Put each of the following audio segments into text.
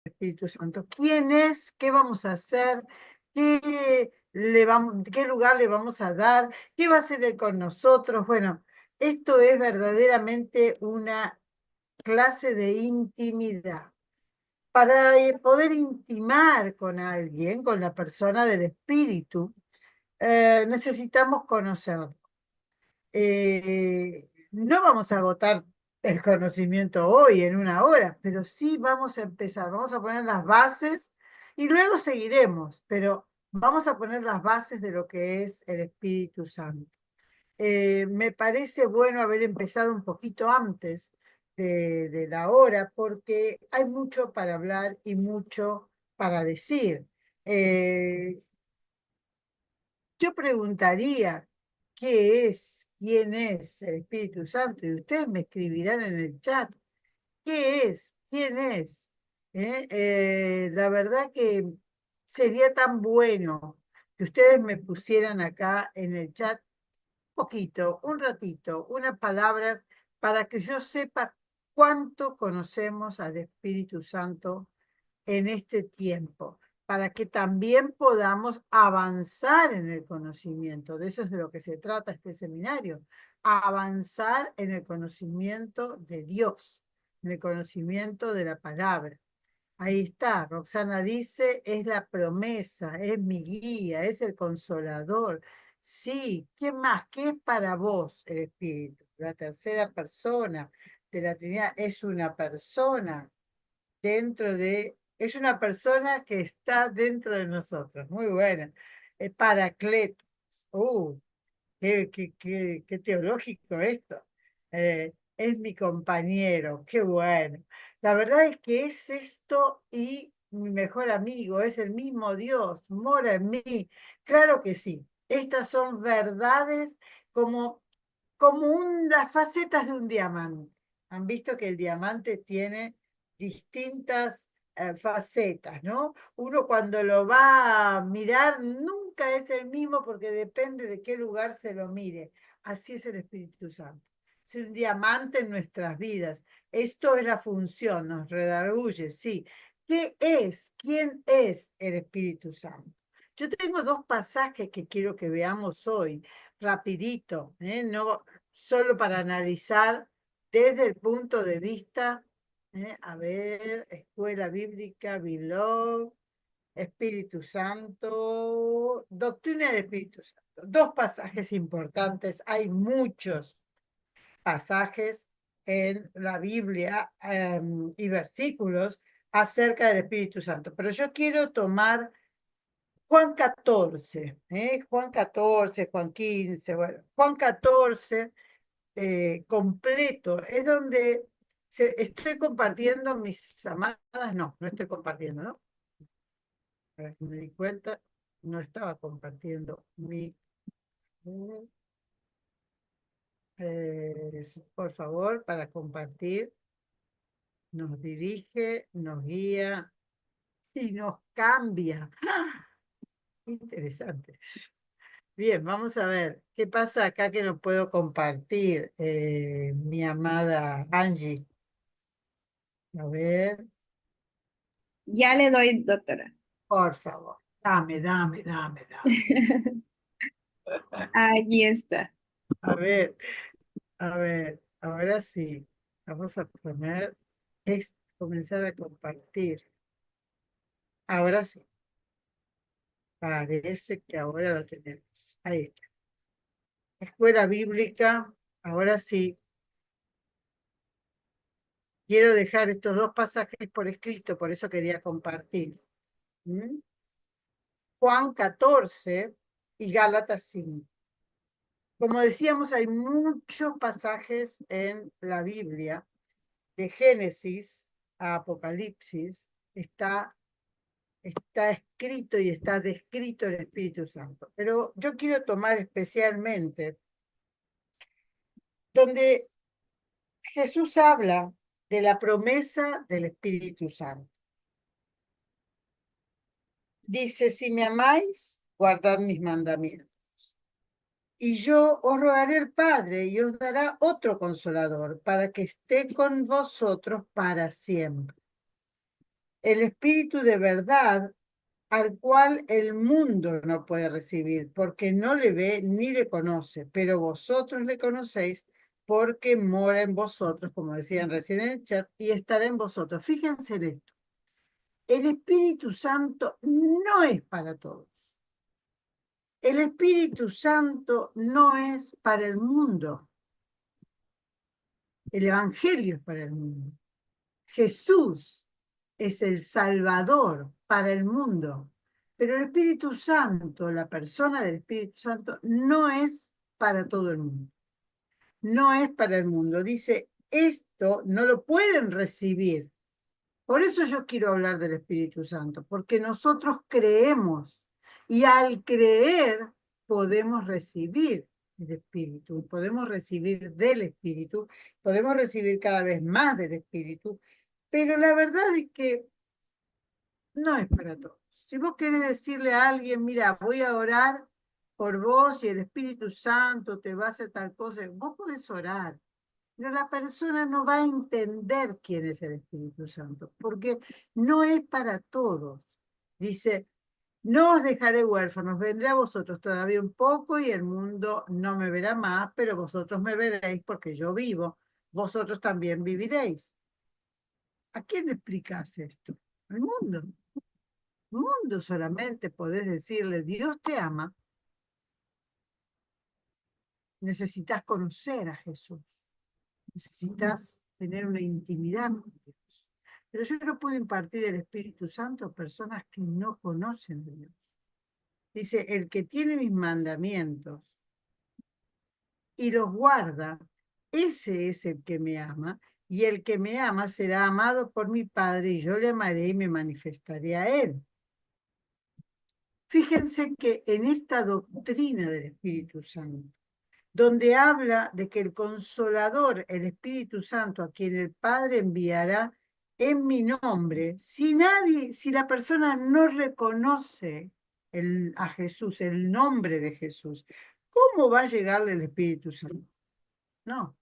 Espíritu Santo. ¿Quién es? ¿Qué vamos a hacer? ¿Qué lugar le vamos a dar? ¿Qué va a hacer él con nosotros? Bueno, esto es verdaderamente una clase de intimidad. Para poder intimar con alguien, con la persona del Espíritu, necesitamos conocerlo. No vamos a agotar el conocimiento hoy en una hora, pero sí vamos a empezar, vamos a poner las bases y luego seguiremos, pero vamos a poner las bases de lo que es el Espíritu Santo. Me parece bueno haber empezado un poquito antes de la hora porque hay mucho para hablar y mucho para decir. Eh, yo preguntaría, ¿qué es? ¿Quién es el Espíritu Santo? Y ustedes me escribirán en el chat, ¿qué es? ¿Quién es? La verdad que sería tan bueno que ustedes me pusieran acá en el chat poquito, un ratito, unas palabras para que yo sepa cuánto conocemos al Espíritu Santo en este tiempo, para que también podamos avanzar en el conocimiento. De eso es de lo que se trata este seminario, avanzar en el conocimiento de Dios, en el conocimiento de la palabra. Ahí está, Roxana dice, es la promesa, es mi guía, es el consolador. Sí, ¿qué más? ¿Qué es para vos el Espíritu? La tercera persona de la Trinidad es una persona es una persona que está dentro de nosotros. Muy buena. Es Paracletos. Uh, qué teológico esto. Es mi compañero, qué bueno. La verdad es que es esto y mi mejor amigo, es el mismo Dios, mora en mí. Claro que sí. Estas son verdades como las facetas de un diamante. Han visto que el diamante tiene distintas facetas, ¿no? Uno cuando lo va a mirar nunca es el mismo porque depende de qué lugar se lo mire. Así es el Espíritu Santo. Es un diamante en nuestras vidas. Esto es la función, nos redarguye, sí. ¿Qué es? ¿Quién es el Espíritu Santo? Yo tengo dos pasajes que quiero que veamos hoy, rapidito, no solo para analizar desde el punto de vista, a ver, escuela bíblica, Beloved, Espíritu Santo, doctrina del Espíritu Santo. Dos pasajes importantes, hay muchos pasajes en la Biblia y versículos acerca del Espíritu Santo, pero yo quiero tomar Juan 14, Juan 14, Juan 15, bueno, Juan 14 completo, es donde estoy compartiendo mis amadas, no estoy compartiendo, ¿no? A ver, me di cuenta, no estaba compartiendo por favor, para compartir, nos dirige, nos guía y nos cambia. ¡Ah! Interesante. Bien, vamos a ver qué pasa acá que no puedo compartir, mi amada Angie. A ver, Ya le doy, doctora. por favor, dame. Allí está. A ver, ahora sí, vamos a poner, comenzar a compartir. Ahora sí, parece que ahora lo tenemos. Ahí está. Escuela bíblica, ahora sí. Quiero dejar estos dos pasajes por escrito, por eso quería compartir. ¿Mm? Juan 14 y Gálatas 5. Como decíamos, hay muchos pasajes en la Biblia, de Génesis a Apocalipsis, está escrito y está descrito el Espíritu Santo. Pero yo quiero tomar especialmente donde Jesús habla de la promesa del Espíritu Santo. Dice, si me amáis, guardad mis mandamientos. Y yo os rogaré al Padre y os dará otro consolador para que esté con vosotros para siempre. el espíritu de verdad al cual el mundo no puede recibir, porque no le ve ni le conoce, pero vosotros le conocéis porque mora en vosotros, como decían recién en el chat, y estará en vosotros. Fíjense en esto. El Espíritu Santo no es para todos. El Espíritu Santo no es para el mundo. El Evangelio es para el mundo. Jesús es el Salvador para el mundo. Pero el Espíritu Santo, la persona del Espíritu Santo, no es para todo el mundo. No es para el mundo. Dice, esto no lo pueden recibir. Por eso yo quiero hablar del Espíritu Santo, porque nosotros creemos y al creer podemos recibir el Espíritu, podemos recibir del Espíritu, podemos recibir cada vez más del Espíritu, pero la verdad es que no es para todos. Si vos querés decirle a alguien, mira, voy a orar por vos y el Espíritu Santo te va a hacer tal cosa, vos podés orar, pero la persona no va a entender quién es el Espíritu Santo, porque no es para todos. Dice, no os dejaré huérfanos, vendré a vosotros todavía un poco y el mundo no me verá más, pero vosotros me veréis porque yo vivo, vosotros también viviréis. ¿A quién le explicas esto? Al mundo. Al mundo solamente podés decirle, Dios te ama, necesitas conocer a Jesús. Necesitas tener una intimidad con Dios. Pero yo no puedo impartir el Espíritu Santo a personas que no conocen a Dios. Dice, el que tiene mis mandamientos y los guarda, ese es el que me ama, y el que me ama será amado por mi Padre, y yo le amaré y me manifestaré a él. Fíjense que en esta doctrina del Espíritu Santo, donde habla de que el Consolador, el Espíritu Santo, a quien el Padre enviará en mi nombre, si la persona no reconoce a Jesús, el nombre de Jesús, ¿cómo va a llegarle el Espíritu Santo? No,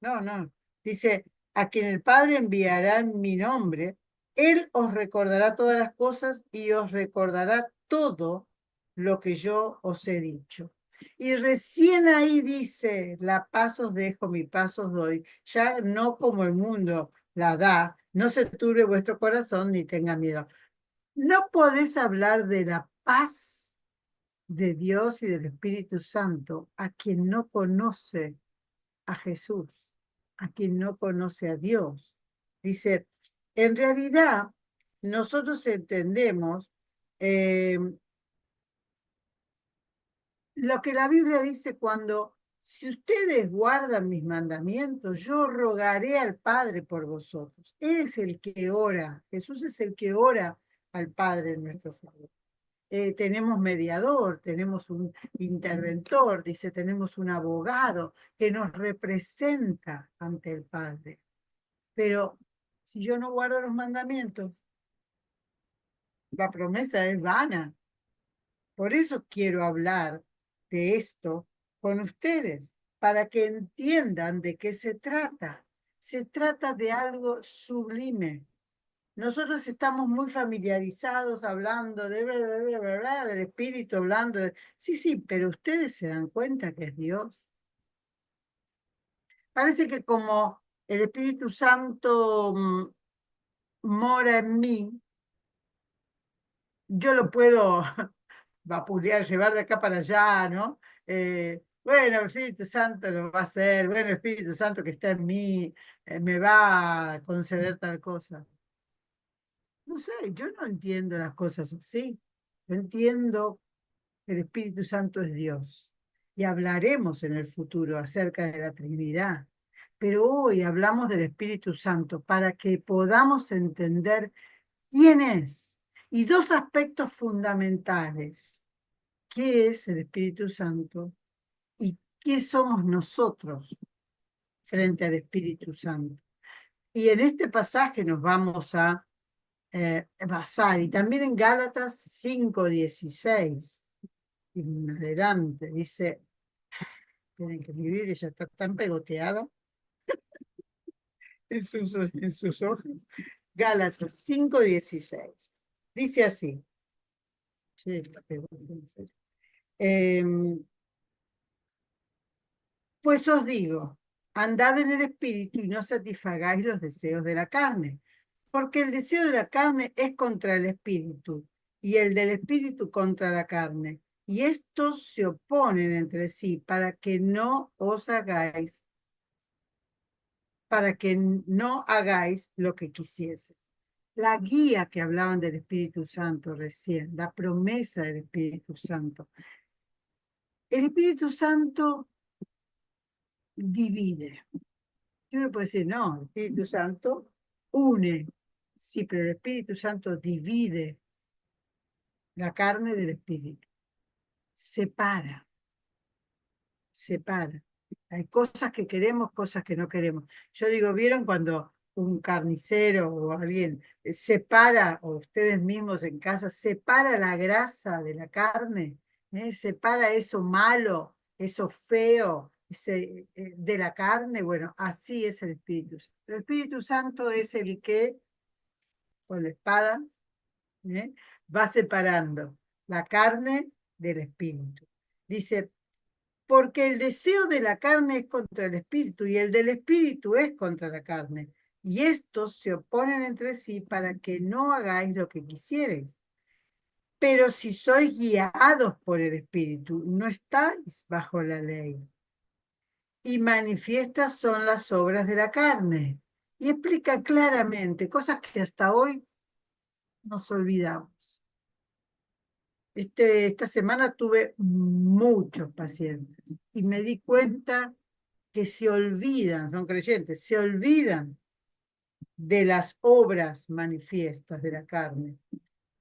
no, no. Dice, a quien el Padre enviará en mi nombre, Él os recordará todas las cosas y os recordará todo lo que yo os he dicho. Y recién ahí dice, la paz os dejo, mi paz os doy, ya no como el mundo la da, no se turbe vuestro corazón ni tenga miedo. No podés hablar de la paz de Dios y del Espíritu Santo a quien no conoce a Jesús, a quien no conoce a Dios. Dice, en realidad, nosotros entendemos eh, lo que la Biblia dice cuando, si ustedes guardan mis mandamientos, yo rogaré al Padre por vosotros. Él es el que ora, Jesús es el que ora al Padre en nuestro favor. Tenemos mediador, tenemos un interventor, dice, tenemos un abogado que nos representa ante el Padre. Pero si yo no guardo los mandamientos, la promesa es vana. Por eso quiero hablar de esto con ustedes, para que entiendan de qué se trata. Se trata de algo sublime. Nosotros estamos muy familiarizados hablando de del espíritu, hablando de... Sí, sí, pero ustedes se dan cuenta que es Dios. Parece que como el Espíritu Santo mora en mí, yo lo puedo vapulear, llevar de acá para allá, ¿no? Bueno, el Espíritu Santo lo va a hacer, bueno, el Espíritu Santo que está en mí me va a conceder tal cosa. No sé, yo no entiendo las cosas así. Yo entiendo que el Espíritu Santo es Dios y hablaremos en el futuro acerca de la Trinidad. Pero hoy hablamos del Espíritu Santo para que podamos entender quién es y dos aspectos fundamentales: qué es el Espíritu Santo y qué somos nosotros frente al Espíritu Santo. Y en este pasaje nos vamos a basar, y también en Gálatas 5:16 y en adelante, dice, tienen que mi Biblia ya está tan pegoteada en sus hojas. Gálatas 5:16. Dice así. Sí, pues os digo, andad en el espíritu y no satisfagáis los deseos de la carne, porque el deseo de la carne es contra el espíritu y el del espíritu contra la carne. Y estos se oponen entre sí para que no hagáis lo que quisieses. La guía que hablaban del Espíritu Santo recién, la promesa del Espíritu Santo. El Espíritu Santo divide. Y uno puede decir, no, el Espíritu Santo une. Sí, pero el Espíritu Santo divide la carne del Espíritu. Separa. Separa. Hay cosas que queremos, cosas que no queremos. Yo digo, ¿vieron cuando un carnicero o alguien separa, o ustedes mismos en casa, separa la grasa de la carne? Separa eso malo, eso feo de la carne? Bueno, así es el Espíritu Santo. El Espíritu Santo es el que, con la espada, ¿eh? va separando la carne del espíritu. Dice, porque el deseo de la carne es contra el espíritu y el del espíritu es contra la carne. Y estos se oponen entre sí para que no hagáis lo que quisierais. Pero si sois guiados por el espíritu, no estáis bajo la ley. Y manifiestas son las obras de la carne. Y explica claramente cosas que hasta hoy nos olvidamos. Esta semana tuve muchos pacientes y me di cuenta que se olvidan, son creyentes, se olvidan de las obras manifiestas de la carne.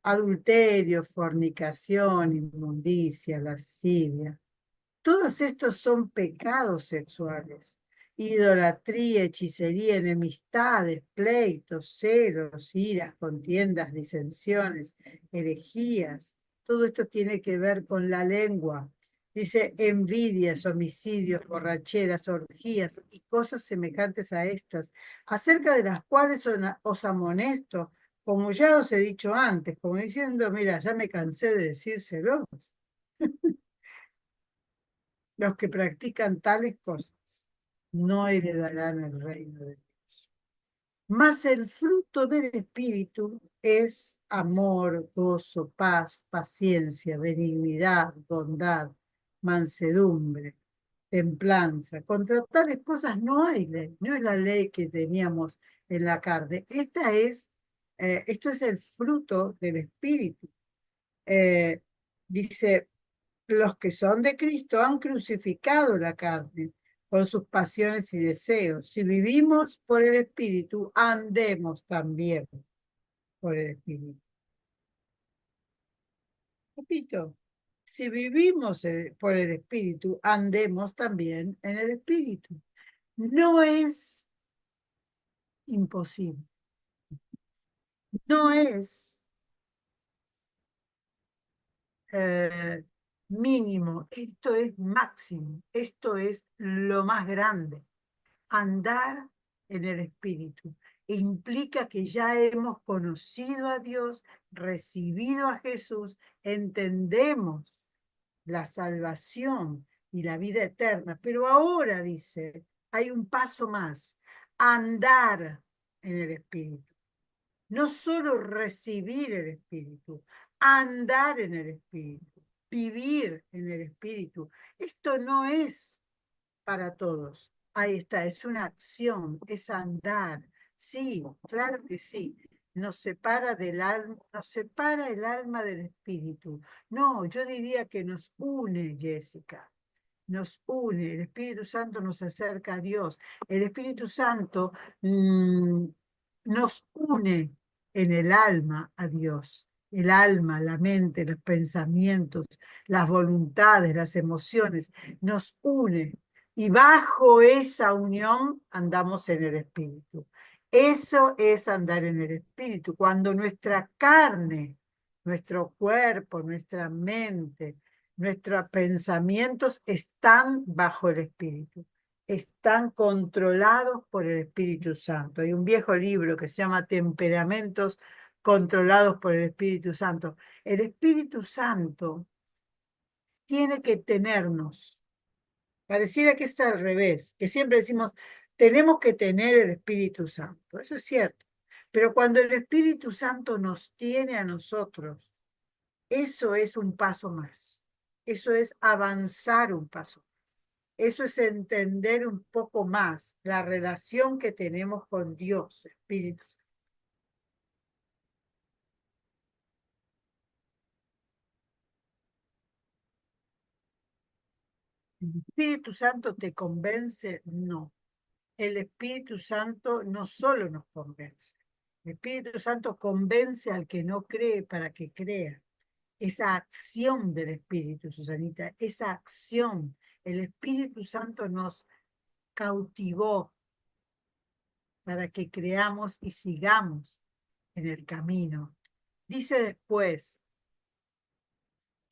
Adulterio, fornicación, inmundicia, lascivia. Todos estos son pecados sexuales. Idolatría, hechicería, enemistades, pleitos, celos, iras, contiendas, disensiones, herejías. Todo esto tiene que ver con la lengua. Dice envidias, homicidios, borracheras, orgías y cosas semejantes a estas, acerca de las cuales os amonesto, como ya os he dicho antes, como diciendo, mira, ya me cansé de decírselos. Los que practican tales cosas no heredarán el reino de Dios. Mas el fruto del Espíritu es amor, gozo, paz, paciencia, benignidad, bondad, mansedumbre, templanza. Contra tales cosas no hay ley, no es la ley que teníamos en la carne. Esto es el fruto del Espíritu. Dice, los que son de Cristo han crucificado la carne con sus pasiones y deseos. Si vivimos por el Espíritu, andemos también por el Espíritu. Repito, si vivimos por el Espíritu, andemos también en el Espíritu. No es imposible. No es eh, mínimo. Esto es máximo. Esto es lo más grande. Andar en el Espíritu implica que ya hemos conocido a Dios, recibido a Jesús, entendemos la salvación y la vida eterna, pero ahora dice, hay un paso más, andar en el Espíritu. No solo recibir el Espíritu, andar en el Espíritu, vivir en el Espíritu. Esto no es para todos. Ahí está, es una acción, es andar. Sí, claro que sí. Nos separa del alma, nos separa el alma del espíritu. No, yo diría que nos une, Jessica. Nos une, el Espíritu Santo nos acerca a Dios. El Espíritu Santo nos une en el alma a Dios. El alma, la mente, los pensamientos, las voluntades, las emociones, nos une. Y bajo esa unión andamos en el Espíritu. Eso es andar en el Espíritu. Cuando nuestra carne, nuestro cuerpo, nuestra mente, nuestros pensamientos están bajo el Espíritu. están controlados por el Espíritu Santo. Hay un viejo libro que se llama Temperamentos controlados por el Espíritu Santo. El Espíritu Santo tiene que tenernos. Pareciera que es al revés, que siempre decimos, tenemos que tener el Espíritu Santo. Eso es cierto. Pero cuando el Espíritu Santo nos tiene a nosotros, eso es un paso más. Eso es avanzar un paso. Eso es entender un poco más la relación que tenemos con Dios, Espíritu Santo. ¿El Espíritu Santo te convence? No. El Espíritu Santo no solo nos convence. El Espíritu Santo convence al que no cree para que crea. Esa acción del Espíritu, Susanita, esa acción, el Espíritu Santo nos cautivó para que creamos y sigamos en el camino. Dice después,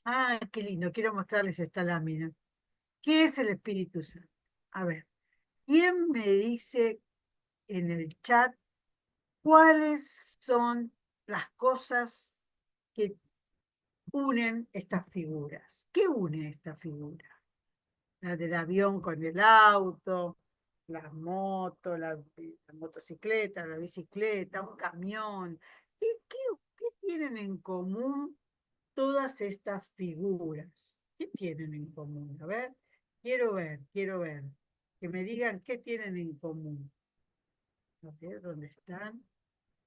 ah, qué lindo, quiero mostrarles esta lámina. ¿Qué es el Espíritu Santo? A ver, ¿quién me dice en el chat cuáles son las cosas que unen estas figuras? ¿Qué une esta figura? La del avión con el auto, la moto, la motocicleta, la bicicleta, un camión. ¿Qué tienen en común todas estas figuras? ¿Qué tienen en común? A ver, quiero ver. Que me digan qué tienen en común. A ver, ¿dónde están?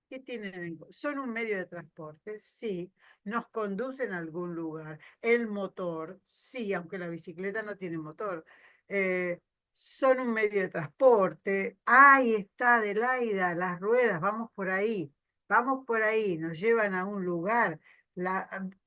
¿Qué tienen ¿Son un medio de transporte? Sí. ¿Nos conducen a algún lugar? El motor, sí, aunque la bicicleta no tiene motor. Eh, son un medio de transporte. Ahí está, Adelaida, las ruedas, vamos por ahí, nos llevan a un lugar.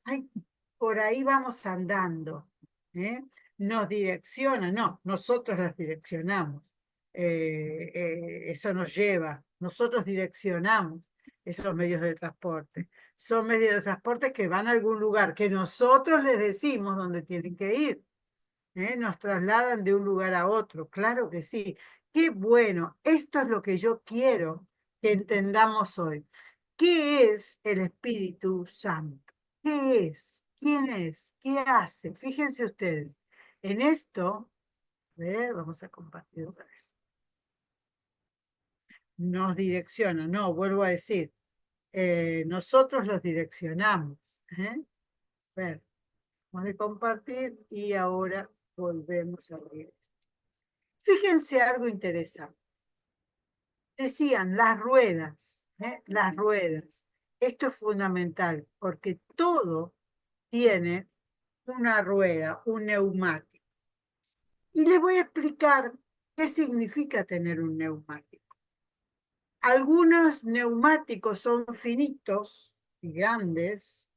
Ay, por ahí vamos andando. ¿Eh? Nos direccionan, no, nosotros las direccionamos. Eso nos lleva, nosotros direccionamos esos medios de transporte. Son medios de transporte que van a algún lugar, que nosotros les decimos dónde tienen que ir. ¿Eh? Nos trasladan de un lugar a otro, claro que sí. Qué bueno, esto es lo que yo quiero que entendamos hoy. ¿Qué es el Espíritu Santo? ¿Qué es? ¿Quién es? ¿Qué hace? Fíjense ustedes, en esto, a ver, vamos a compartir otra vez. Nos direcciona, no, vuelvo a decir, nosotros los direccionamos. ¿Eh? A ver, vamos a compartir y ahora volvemos a abrir esto. Fíjense algo interesante. Decían las ruedas, las ruedas. Esto es fundamental porque todo tiene una rueda, un neumático. Y les voy a explicar qué significa tener un neumático. Algunos neumáticos son finitos y grandes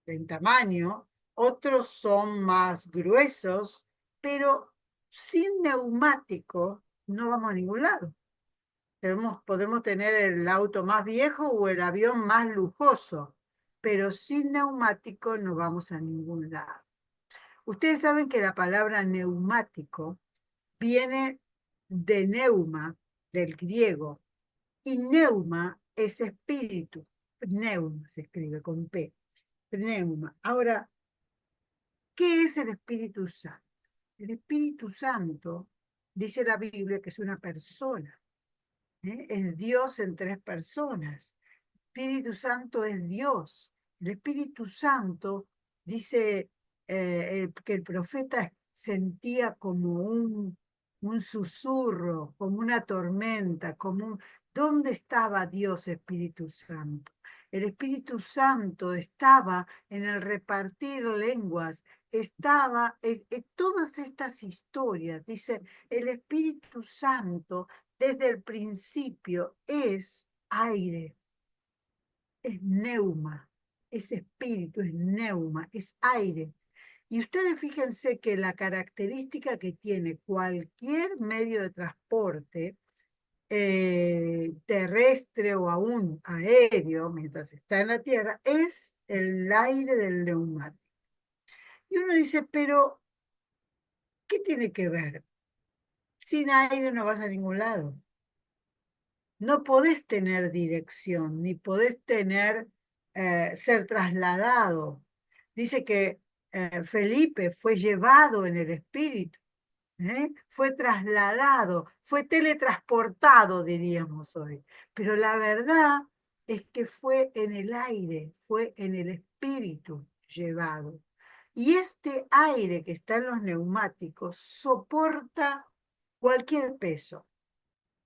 en tamaño, otros son más gruesos, pero sin neumático no vamos a ningún lado. Podemos tener el auto más viejo o el avión más lujoso, pero sin neumático no vamos a ningún lado. Ustedes saben que la palabra neumático viene de neuma, del griego, y neuma es espíritu. Neuma se escribe con P. Neuma. Ahora, ¿qué es el Espíritu Santo? El Espíritu Santo, dice la Biblia, que es una persona. Es Dios en tres personas. Espíritu Santo es Dios. El Espíritu Santo dice que el profeta sentía como un susurro, como una tormenta, como un... ¿Dónde estaba Dios Espíritu Santo? El Espíritu Santo estaba en el repartir lenguas, estaba en todas estas historias. Dice, el Espíritu Santo desde el principio es aire, es neuma, es espíritu, es neuma, es aire. Y ustedes fíjense que la característica que tiene cualquier medio de transporte, terrestre o aún aéreo, mientras está en la tierra, es el aire del neumático. Y uno dice, pero, ¿qué tiene que ver? Sin aire no vas a ningún lado. No podés tener dirección, ni podés tener, ser trasladado. Dice que Felipe fue llevado en el espíritu, fue trasladado, fue teletransportado, diríamos hoy. Pero la verdad es que fue en el aire, fue en el espíritu llevado. Y este aire que está en los neumáticos soporta cualquier peso.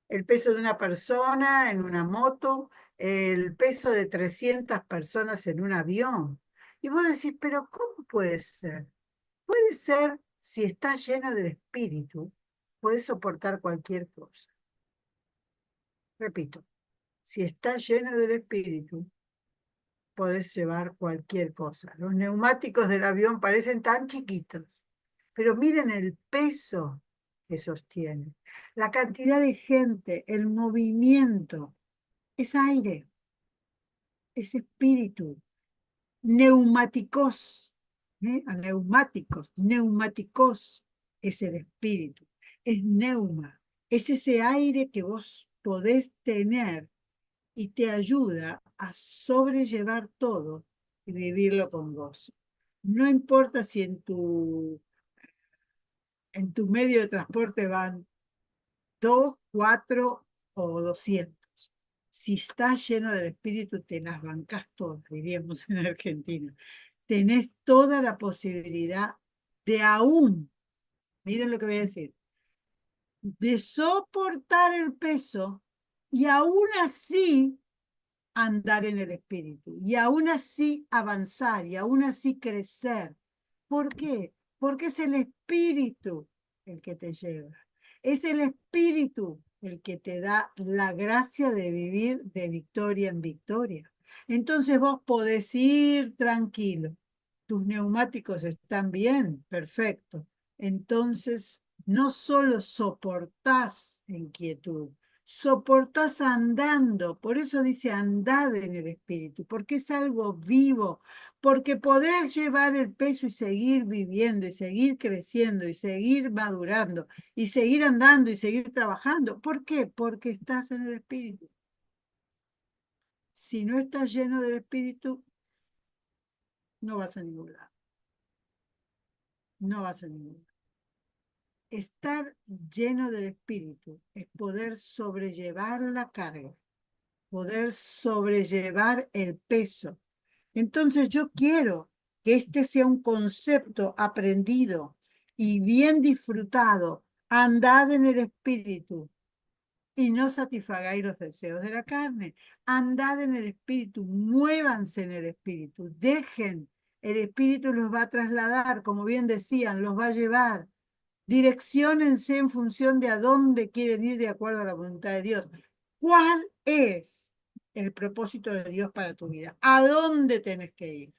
El peso de una persona en una moto, el peso de 300 personas en un avión. Y vos decís, pero ¿cómo puede ser? Puede ser, si está lleno del espíritu, puede soportar cualquier cosa. Repito, si está lleno del espíritu, podés llevar cualquier cosa. Los neumáticos del avión parecen tan chiquitos, pero miren el peso que sostiene, la cantidad de gente, el movimiento, es aire, es espíritu, neumáticos, neumáticos, neumáticos es el espíritu, es neuma, es ese aire que vos podés tener y te ayuda a sobrellevar todo y vivirlo con gozo. No importa si en tu medio de transporte van 2, 4 o 200. Si estás lleno del espíritu, te las bancás todas, diríamos en Argentina. Tenés toda la posibilidad de aún, miren lo que voy a decir, de soportar el peso y aún así andar en el espíritu y aún así avanzar y aún así crecer. ¿Por qué? Porque es el espíritu el que te lleva. Es el espíritu el que te da la gracia de vivir de victoria en victoria. Entonces vos podés ir tranquilo. Tus neumáticos están bien, perfecto. Entonces no solo soportás en quietud, soportás andando, por eso dice andad en el espíritu, porque es algo vivo, porque podés llevar el peso y seguir viviendo, y seguir creciendo, y seguir madurando, y seguir andando, y seguir trabajando. ¿Por qué? Porque estás en el espíritu. Si no estás lleno del espíritu, no vas a ningún lado, no vas a ningún lado. Estar lleno del espíritu es poder sobrellevar la carga, poder sobrellevar el peso. Entonces yo quiero que este sea un concepto aprendido y bien disfrutado. Andad en el espíritu y no satisfagáis los deseos de la carne. Andad en el espíritu, muévanse en el espíritu, dejen, el espíritu los va a trasladar, como bien decían, los va a llevar. Direcciónense en función de a dónde quieren ir de acuerdo a la voluntad de Dios. ¿Cuál es el propósito de Dios para tu vida? ¿A dónde tenés que ir?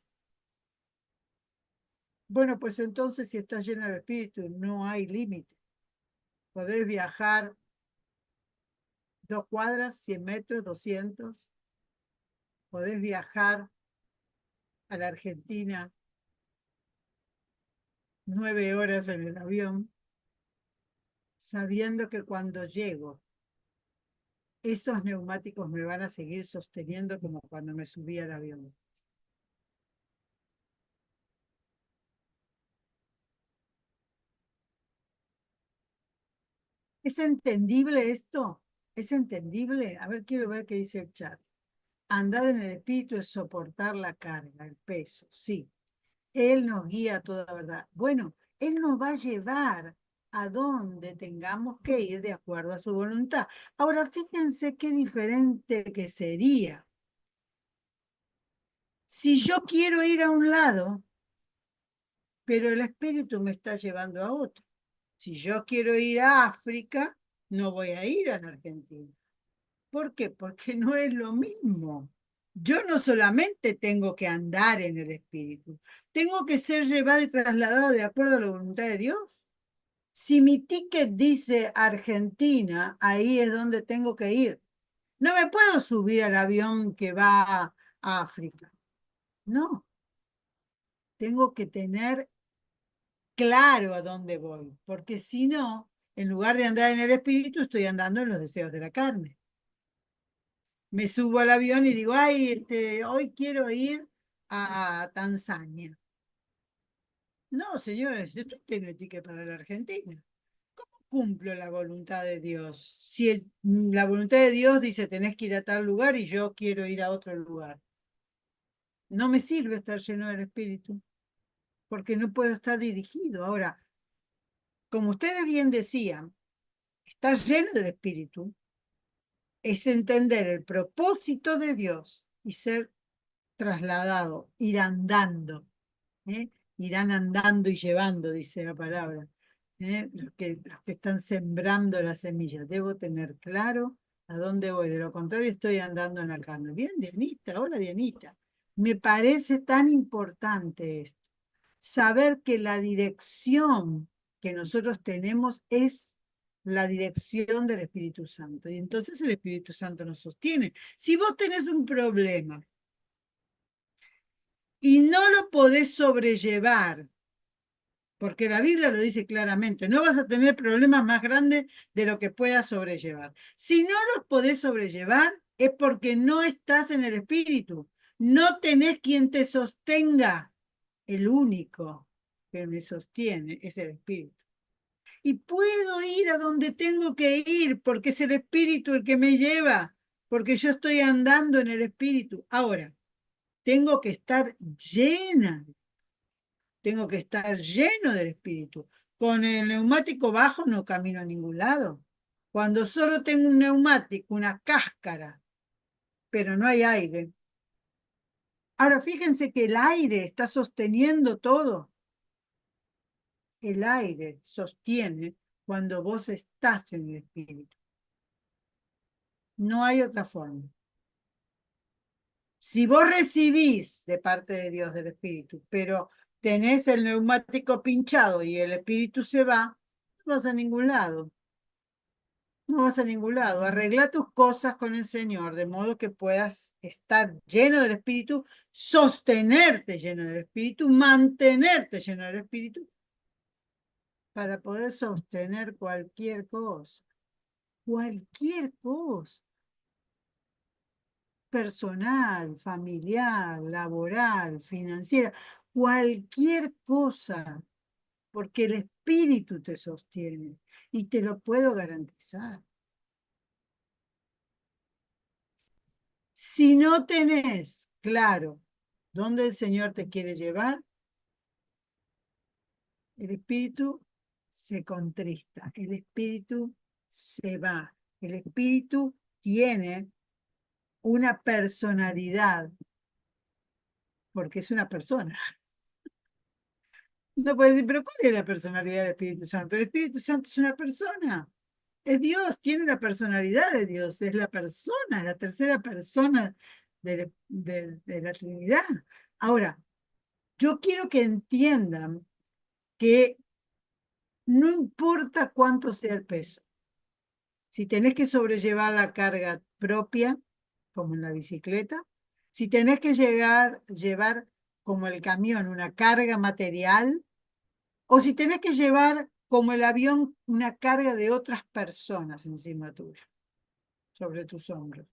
Bueno, pues entonces si estás lleno del Espíritu, no hay límite. Podés viajar 2 cuadras, 100 metros, 200. Podés viajar a la Argentina 9 horas en el avión, sabiendo que cuando llego, esos neumáticos me van a seguir sosteniendo como cuando me subí al avión. ¿Es entendible esto? ¿Es entendible? A ver, quiero ver qué dice el chat. Andar en el espíritu es soportar la carga, el peso, sí. Él nos guía a toda verdad. Bueno, Él nos va a llevar a donde tengamos que ir de acuerdo a su voluntad. Ahora, fíjense qué diferente que sería. Si yo quiero ir a un lado, pero el espíritu me está llevando a otro. Si yo quiero ir a África, no voy a ir a la Argentina. ¿Por qué? Porque no es lo mismo. Yo no solamente tengo que andar en el espíritu, tengo que ser llevado y trasladado de acuerdo a la voluntad de Dios. Si mi ticket dice Argentina, ahí es donde tengo que ir. No me puedo subir al avión que va a África. No, tengo que tener claro a dónde voy, porque si no, En lugar de andar en el espíritu, estoy andando en los deseos de la carne. Me subo al avión y digo, ay, hoy quiero ir a Tanzania. No, señores, yo tengo el ticket para la Argentina. ¿Cómo cumplo la voluntad de Dios? Si la voluntad de Dios dice tenés que ir a tal lugar y yo quiero ir a otro lugar. No me sirve estar lleno del Espíritu, porque no puedo estar dirigido. Ahora, como ustedes bien decían, estar lleno del Espíritu es entender el propósito de Dios y ser trasladado, ir andando. ¿Eh? Irán andando y llevando, dice la palabra. Los que están sembrando la semilla. Debo tener claro a dónde voy. De lo contrario, estoy andando en la carne. Bien, Dianita, hola Dianita. Me parece tan importante esto. Saber que la dirección que nosotros tenemos es la dirección del Espíritu Santo. Y entonces el Espíritu Santo nos sostiene. Si vos tenés un problema y no lo podés sobrellevar, porque la Biblia lo dice claramente, no vas a tener problemas más grandes de lo que puedas sobrellevar. Si no los podés sobrellevar, es porque no estás en el espíritu, no tenés quien te sostenga. El único que me sostiene es el espíritu. Y puedo ir a donde tengo que ir, porque es el espíritu el que me lleva, porque yo estoy andando en el espíritu. Ahora, tengo que estar llena, tengo que estar lleno del espíritu. Con el neumático bajo no camino a ningún lado. Cuando solo tengo un neumático, una cáscara, pero no hay aire. Ahora fíjense que el aire está sosteniendo todo. El aire sostiene cuando vos estás en el espíritu. No hay otra forma. Si vos recibís de parte de Dios del espíritu, pero tenés el neumático pinchado y el espíritu se va, no vas a ningún lado. No vas a ningún lado. Arregla tus cosas con el Señor, de modo que puedas estar lleno del Espíritu, sostenerte lleno del Espíritu, mantenerte lleno del Espíritu, para poder sostener cualquier cosa. Cualquier cosa. Personal, familiar, laboral, financiera, cualquier cosa, porque el Espíritu te sostiene y te lo puedo garantizar. Si no tenés claro dónde el Señor te quiere llevar, el espíritu se contrista, el espíritu se va, el espíritu tiene una personalidad, porque es una persona. No puedes decir, pero ¿cuál es la personalidad del Espíritu Santo? El Espíritu Santo es una persona, es Dios, tiene la personalidad de Dios, es la persona, la tercera persona de la Trinidad. Ahora, yo quiero que entiendan que no importa cuánto sea el peso, si tenés que sobrellevar la carga propia, como en la bicicleta, si tenés que llevar como el camión una carga material, o si tenés que llevar como el avión una carga de otras personas encima tuyo, sobre tus hombros.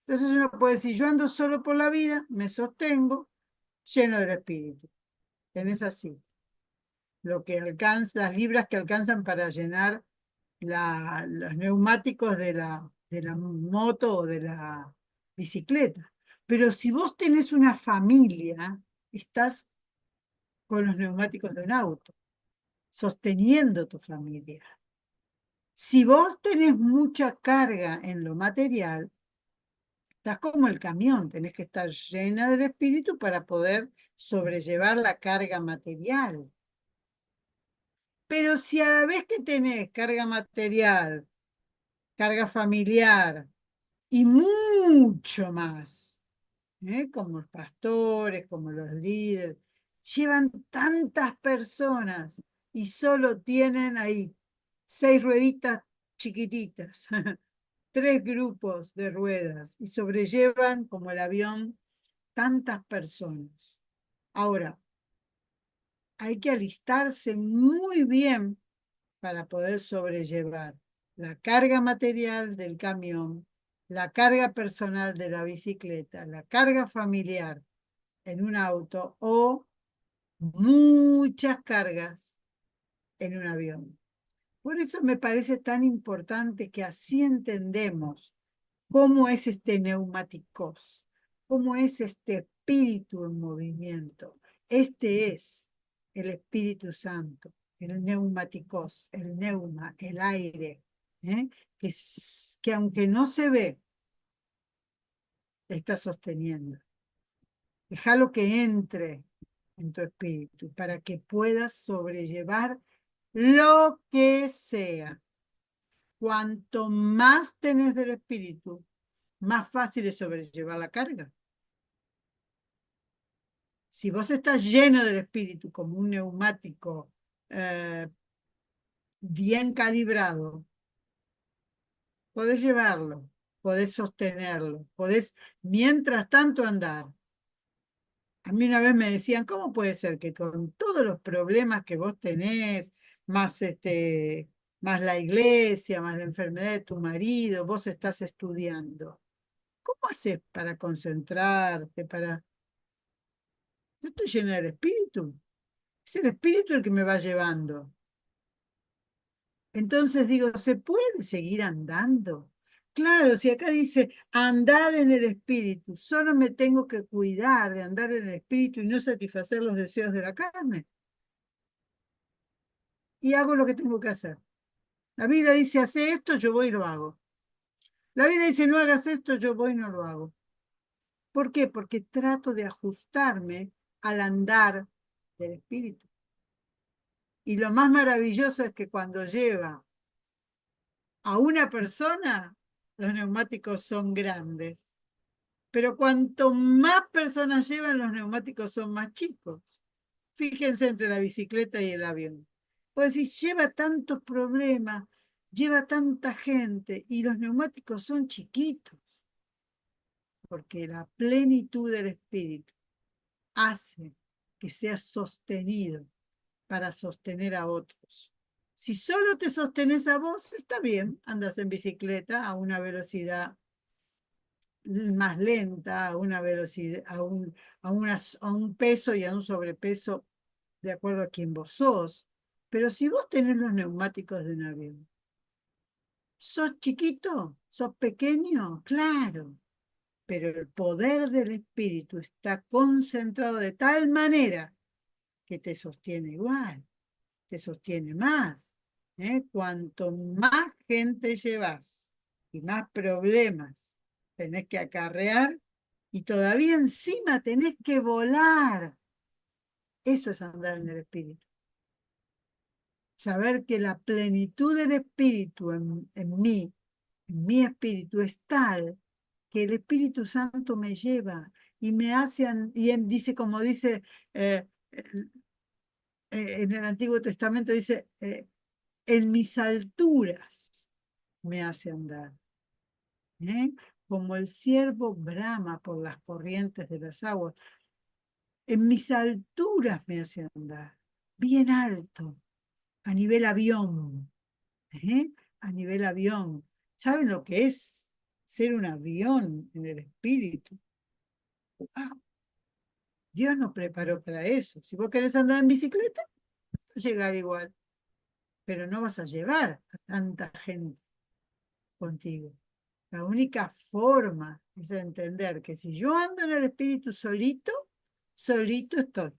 Entonces uno puede decir, yo ando solo por la vida, me sostengo, lleno del espíritu. Tenés así, lo que alcanza, las libras que alcanzan para llenar los neumáticos de la moto o de la bicicleta. Pero si vos tenés una familia, estás con los neumáticos de un auto, sosteniendo tu familia. Si vos tenés mucha carga en lo material, estás como el camión, tenés que estar llena del espíritu para poder sobrellevar la carga material. Pero si a la vez que tenés carga material, carga familiar y mucho más, como los pastores, como los líderes, llevan tantas personas y solo tienen ahí 6 rueditas chiquititas, 3 grupos de ruedas y sobrellevan como el avión tantas personas. Ahora, hay que alistarse muy bien para poder sobrellevar la carga material del camión, la carga personal de la bicicleta, la carga familiar en un auto o muchas cargas en un avión. Por eso me parece tan importante que así entendemos cómo es este neumáticos, cómo es este espíritu en movimiento. Este es el Espíritu Santo, el neumáticos, el neuma, el aire, ¿eh? que aunque no se ve, está sosteniendo. Déjalo que entre en tu espíritu para que puedas sobrellevar lo que sea. Cuanto más tenés del espíritu, más fácil es sobrellevar la carga. Si vos estás lleno del espíritu como un neumático eh, bien calibrado, podés llevarlo, podés sostenerlo, podés mientras tanto andar. A mí una vez me decían, ¿cómo puede ser que con todos los problemas que vos tenés, más, más la iglesia, más la enfermedad de tu marido, vos estás estudiando? ¿Cómo haces para concentrarte, para... Yo estoy llena del espíritu. Es el espíritu el que me va llevando. Entonces digo, ¿se puede seguir andando? Claro, si acá dice andar en el espíritu, solo me tengo que cuidar de andar en el espíritu y no satisfacer los deseos de la carne. Y hago lo que tengo que hacer. La Biblia dice, hace esto, yo voy y lo hago. La Biblia dice, no hagas esto, yo voy y no lo hago. ¿Por qué? Porque trato de ajustarme al andar del espíritu. Y lo más maravilloso es que cuando lleva a una persona, los neumáticos son grandes. Pero cuanto más personas llevan, los neumáticos son más chicos. Fíjense entre la bicicleta y el avión. Pues si lleva tantos problemas, lleva tanta gente y los neumáticos son chiquitos, porque la plenitud del espíritu hace que sea sostenido para sostener a otros. Si solo te sostenes a vos, está bien, andas en bicicleta a una velocidad más lenta, a una velocidad, a un peso y a un sobrepeso de acuerdo a quién vos sos. Pero si vos tenés los neumáticos de un avión, ¿sos chiquito? ¿Sos pequeño? Claro, pero el poder del espíritu está concentrado de tal manera que te sostiene igual, te sostiene más. ¿Eh? Cuanto más gente llevas y más problemas tenés que acarrear y todavía encima tenés que volar. Eso es andar en el espíritu. Saber que la plenitud del espíritu en mi espíritu es tal que el Espíritu Santo me lleva y me hace, dice, como dice en el Antiguo Testamento, dice, en mis alturas me hace andar. ¿Eh? Como el ciervo brama por las corrientes de las aguas. En mis alturas me hace andar, bien alto, a nivel avión. ¿Eh? A nivel avión. ¿Saben lo que es ser un avión en el espíritu? ¡Wow! Dios nos preparó para eso. Si vos querés andar en bicicleta, vas a llegar igual, pero no vas a llevar a tanta gente contigo. La única forma es entender que si yo ando en el espíritu solito, solito estoy,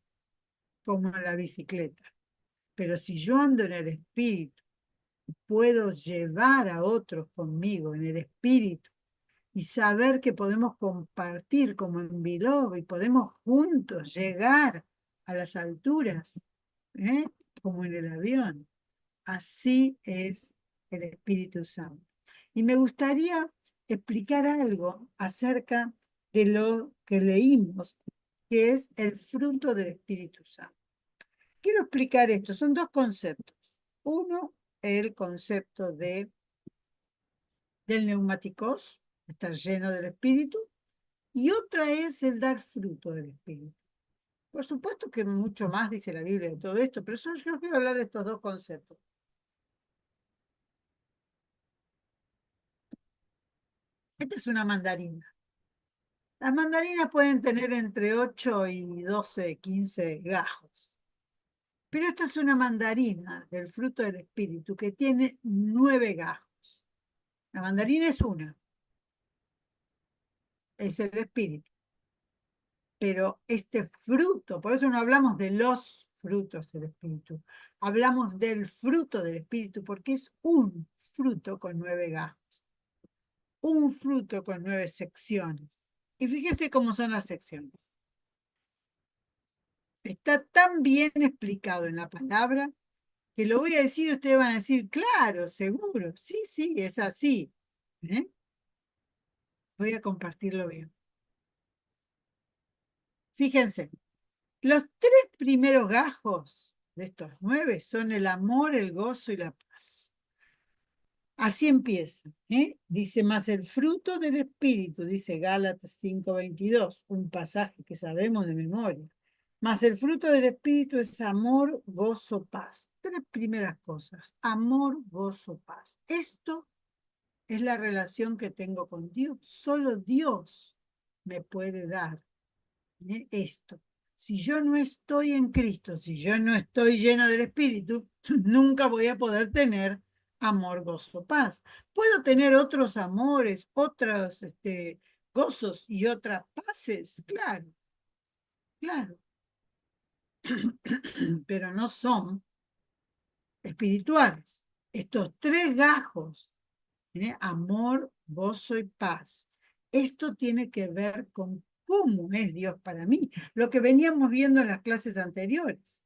como en la bicicleta. Pero si yo ando en el espíritu, puedo llevar a otros conmigo en el espíritu y saber que podemos compartir como en Beloved y podemos juntos llegar a las alturas, ¿eh? Como en el avión. Así es el Espíritu Santo. Y me gustaría explicar algo acerca de lo que leímos, que es el fruto del Espíritu Santo. Quiero explicar esto, son dos conceptos. Uno, el concepto del neumáticos, estar lleno del Espíritu, y otra es el dar fruto del Espíritu. Por supuesto que mucho más dice la Biblia de todo esto, pero yo quiero hablar de estos dos conceptos. Esta es una mandarina. Las mandarinas pueden tener entre 8 y 12, 15 gajos. Pero esta es una mandarina del fruto del espíritu que tiene 9 gajos. La mandarina es una, es el espíritu. Pero este fruto, por eso no hablamos de los frutos del espíritu, hablamos del fruto del espíritu porque es un fruto con 9 gajos, un fruto con 9 secciones. Y fíjense cómo son las secciones. Está tan bien explicado en la palabra que lo voy a decir y ustedes van a decir, claro, seguro, sí, sí, es así. ¿Eh? Voy a compartirlo bien. Fíjense, los 3 primeros gajos de estos 9 son el amor, el gozo y la paz. Así empieza. Dice, más el fruto del Espíritu, dice Gálatas 5:22, un pasaje que sabemos de memoria. Más el fruto del Espíritu es amor, gozo, paz. 3 primeras cosas. Amor, gozo, paz. Esto es la relación que tengo con Dios. Solo Dios me puede dar esto. Si yo no estoy en Cristo, si yo no estoy lleno del Espíritu, nunca voy a poder tener amor, gozo, paz. Puedo tener otros amores, otros gozos y otras paces, claro, claro, pero no son espirituales. Estos 3 gajos, amor, gozo y paz. Esto tiene que ver con cómo es Dios para mí, lo que veníamos viendo en las clases anteriores.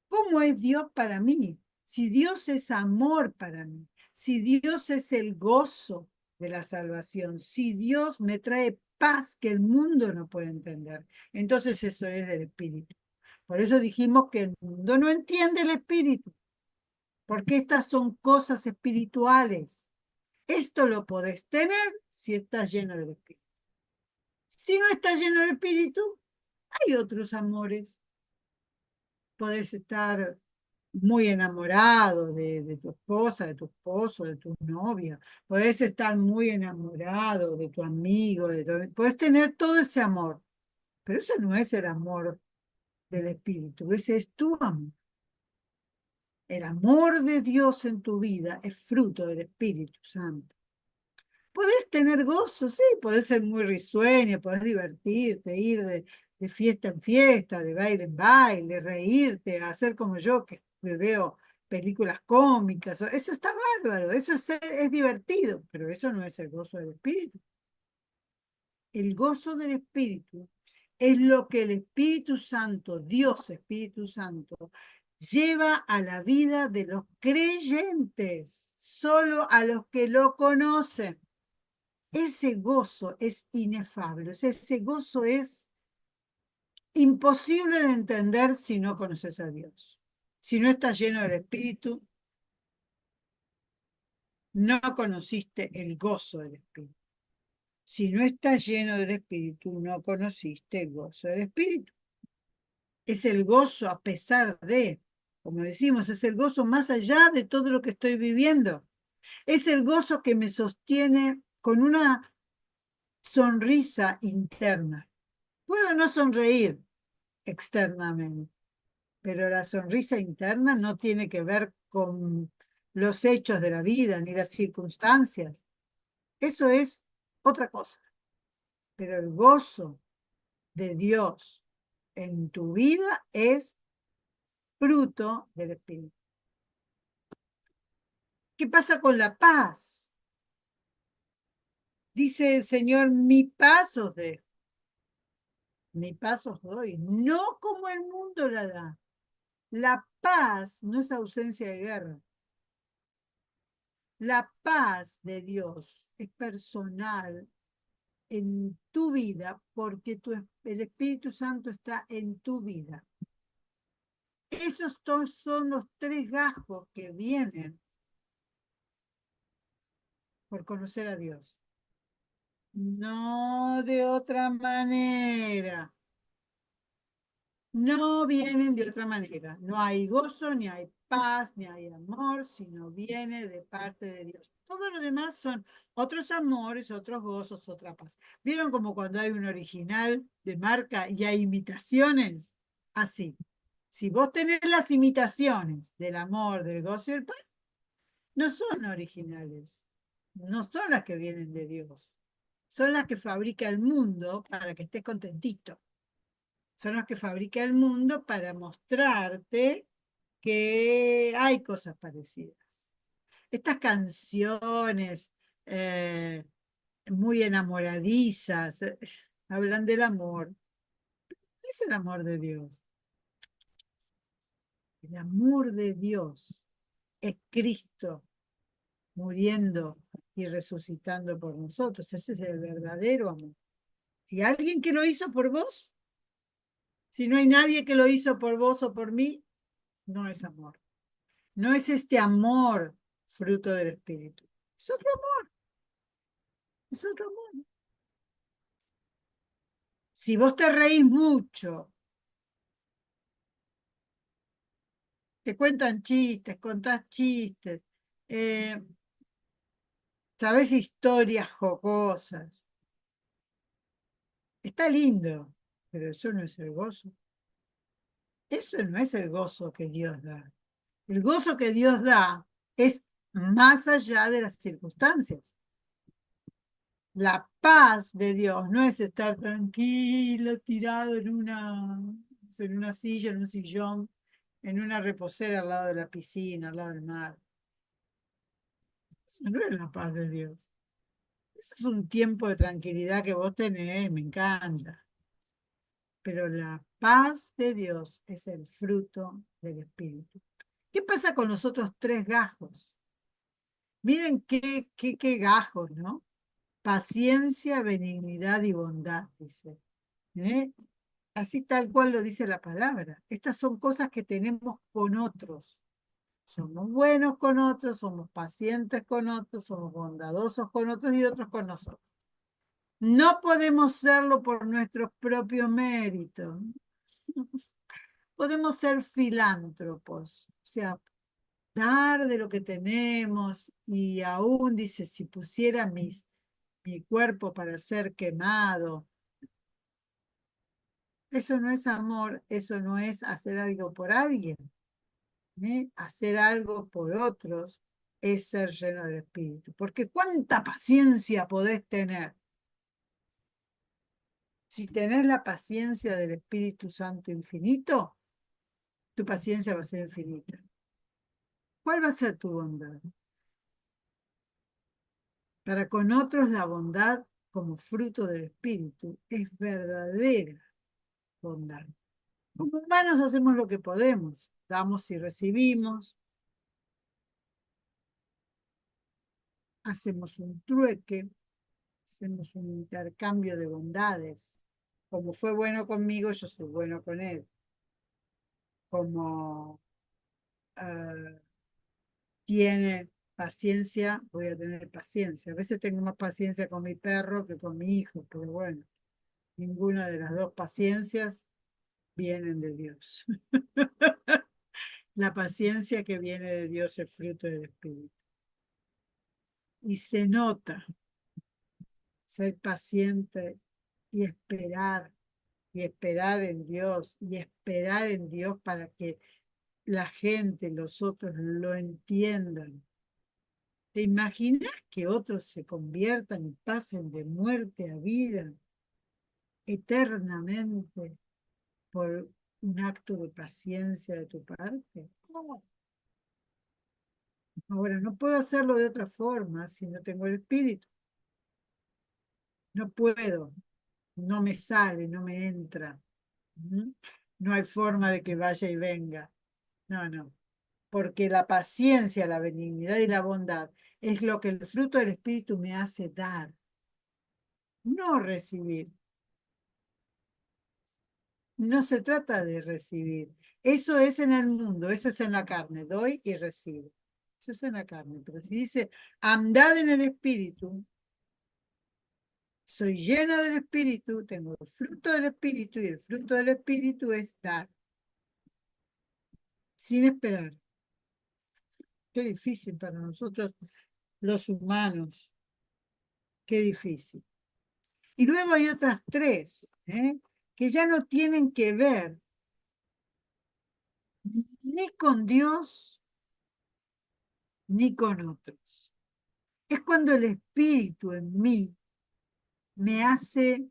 ¿Cómo es Dios para mí? Si Dios es amor para mí, si Dios es el gozo de la salvación, si Dios me trae paz que el mundo no puede entender, entonces eso es del Espíritu. Por eso dijimos que el mundo no entiende el Espíritu, porque estas son cosas espirituales. Esto lo podés tener si estás lleno del Espíritu. Si no estás lleno del Espíritu, hay otros amores. Podés estar muy enamorado de tu esposa, de tu esposo, de tu novia. Podés estar muy enamorado de tu amigo, podés tener todo ese amor, pero ese no es el amor del Espíritu, ese es tu amor. El amor de Dios en tu vida es fruto del Espíritu Santo. Podés tener gozo, sí, podés ser muy risueño, podés divertirte, ir de fiesta en fiesta, de baile en baile, reírte, hacer como yo, que veo películas cómicas, eso está bárbaro, eso es divertido, pero eso no es el gozo del espíritu. El gozo del espíritu es lo que el Espíritu Santo, Dios Espíritu Santo, lleva a la vida de los creyentes, solo a los que lo conocen. Ese gozo es inefable, ese gozo es imposible de entender si no conoces a Dios. Si no estás lleno del Espíritu, no conociste el gozo del Espíritu. Si no estás lleno del Espíritu, no conociste el gozo del Espíritu. Es el gozo a pesar de, como decimos, es el gozo más allá de todo lo que estoy viviendo. Es el gozo que me sostiene con una sonrisa interna. Puedo no sonreír externamente, pero la sonrisa interna no tiene que ver con los hechos de la vida ni las circunstancias. Eso es otra cosa. Pero el gozo de Dios en tu vida es fruto del Espíritu. ¿Qué pasa con la paz? Dice el Señor, mi paz os dejo, mi paz os doy, no como el mundo la da. La paz no es ausencia de guerra. La paz de Dios es personal en tu vida porque el Espíritu Santo está en tu vida. Esos dos son los 3 gajos que vienen por conocer a Dios. No de otra manera. no vienen de otra manera. No hay gozo, ni hay paz, ni hay amor, sino viene de parte de Dios. Todo lo demás son otros amores, otros gozos, otra paz. ¿Vieron como cuando hay un original de marca y hay imitaciones? Así. Si vos tenés las imitaciones del amor, del gozo y el paz, no son originales. No son las que vienen de Dios. Son las que fabrica el mundo para que estés contentito. Son los que fabrica el mundo para mostrarte que hay cosas parecidas. Estas canciones muy enamoradizas hablan del amor. ¿Qué es el amor de Dios? El amor de Dios es Cristo muriendo y resucitando por nosotros. Ese es el verdadero amor. ¿Y alguien que lo hizo por vos? Si no hay nadie que lo hizo por vos o por mí, no es amor. No es este amor fruto del Espíritu. Es otro amor, es otro amor. Si vos te reís mucho, te cuentan chistes, contás chistes, eh, sabés historias jocosas, está lindo, pero eso no es el gozo. Eso no es el gozo que Dios da. El gozo que Dios da es más allá de las circunstancias. La paz de Dios no es estar tranquilo, tirado en una silla, en un sillón, en una reposera al lado de la piscina, al lado del mar. Eso no es la paz de Dios. Eso es un tiempo de tranquilidad que vos tenés, me encanta. Pero la paz de Dios es el fruto del Espíritu. ¿Qué pasa con los otros tres gajos? Miren qué gajos, ¿no? Paciencia, benignidad y bondad, dice. ¿Eh? Así tal cual lo dice la palabra. Estas son cosas que tenemos con otros. Somos buenos con otros, somos pacientes con otros, somos bondadosos con otros y otros con nosotros. No podemos serlo por nuestros propios méritos. Podemos ser filántropos, o sea, dar de lo que tenemos y aún dice, si pusiera mi cuerpo para ser quemado, eso no es amor, eso no es hacer algo por alguien. Hacer algo por otros es ser lleno del Espíritu. Porque ¿cuánta paciencia podés tener? Si tenés la paciencia del Espíritu Santo infinito, tu paciencia va a ser infinita. ¿Cuál va a ser tu bondad? Para con otros la bondad como fruto del Espíritu es verdadera bondad. Como humanos hacemos lo que podemos, damos y recibimos, hacemos un trueque, hacemos un intercambio de bondades. Como fue bueno conmigo, yo soy bueno con él. Como tiene paciencia, voy a tener paciencia. A veces tengo más paciencia con mi perro que con mi hijo, pero bueno, ninguna de las dos paciencias vienen de Dios. La paciencia que viene de Dios es fruto del Espíritu. Y se nota ser paciente y esperar en Dios, y esperar en Dios para que la gente, los otros lo entiendan. ¿Te imaginas que otros se conviertan y pasen de muerte a vida eternamente por un acto de paciencia de tu parte? No. Ahora, no puedo hacerlo de otra forma si no tengo el espíritu. No puedo, no me sale, no me entra. ¿Mm? No hay forma de que vaya y venga. No, no. Porque la paciencia, la benignidad y la bondad es lo que el fruto del Espíritu me hace dar, no recibir. No se trata de recibir. Eso es en el mundo, eso es en la carne, doy y recibo. Eso es en la carne. Pero si dice, andad en el Espíritu, soy lleno del Espíritu, tengo el fruto del Espíritu y el fruto del Espíritu es dar, sin esperar. Qué difícil para nosotros los humanos, qué difícil. Y luego hay otras tres, que ya no tienen que ver ni con Dios ni con otros. Es cuando el Espíritu en mí me hace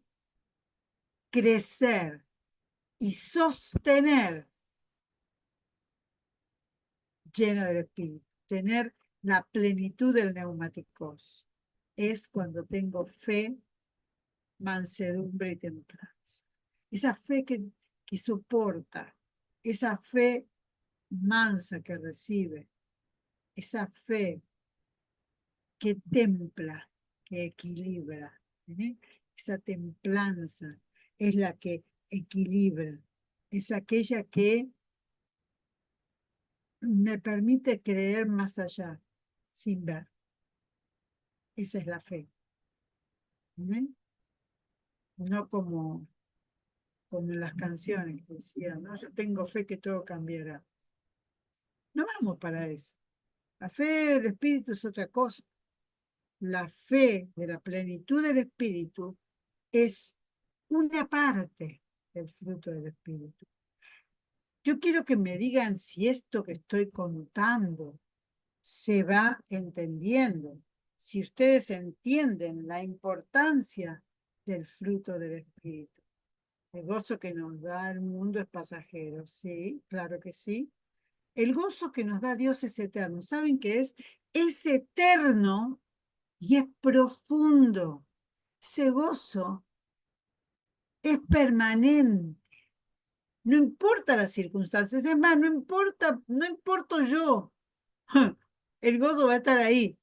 crecer y sostener lleno del Espíritu, tener la plenitud del neumáticos. Es cuando tengo fe, mansedumbre y templanza. Esa fe que soporta, esa fe mansa que recibe, esa fe que templa, que equilibra. ¿Eh? Esa templanza es la que equilibra, es aquella que me permite creer más allá, sin ver. Esa es la fe. ¿Eh? No como en las canciones que decían, ¿no? Yo tengo fe que todo cambiará. No vamos para eso. La fe del Espíritu es otra cosa. La fe de la plenitud del Espíritu es una parte del fruto del Espíritu. Yo quiero que me digan si esto que estoy contando se va entendiendo, si ustedes entienden la importancia del fruto del Espíritu. El gozo que nos da el mundo es pasajero, sí, claro que sí. El gozo que nos da Dios es eterno. ¿Saben qué es? Es eterno y es profundo. Ese gozo es permanente. No importa las circunstancias, es más, no importo yo. El gozo va a estar ahí.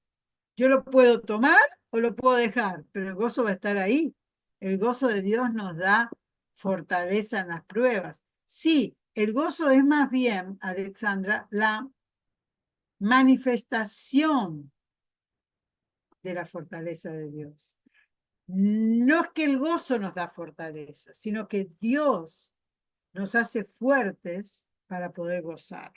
Yo lo puedo tomar o lo puedo dejar, pero el gozo va a estar ahí. El gozo de Dios nos da fortaleza en las pruebas. Sí, el gozo es más bien, Alexandra, la manifestación de la fortaleza de Dios. No es que el gozo nos da fortaleza, sino que Dios nos hace fuertes para poder gozar,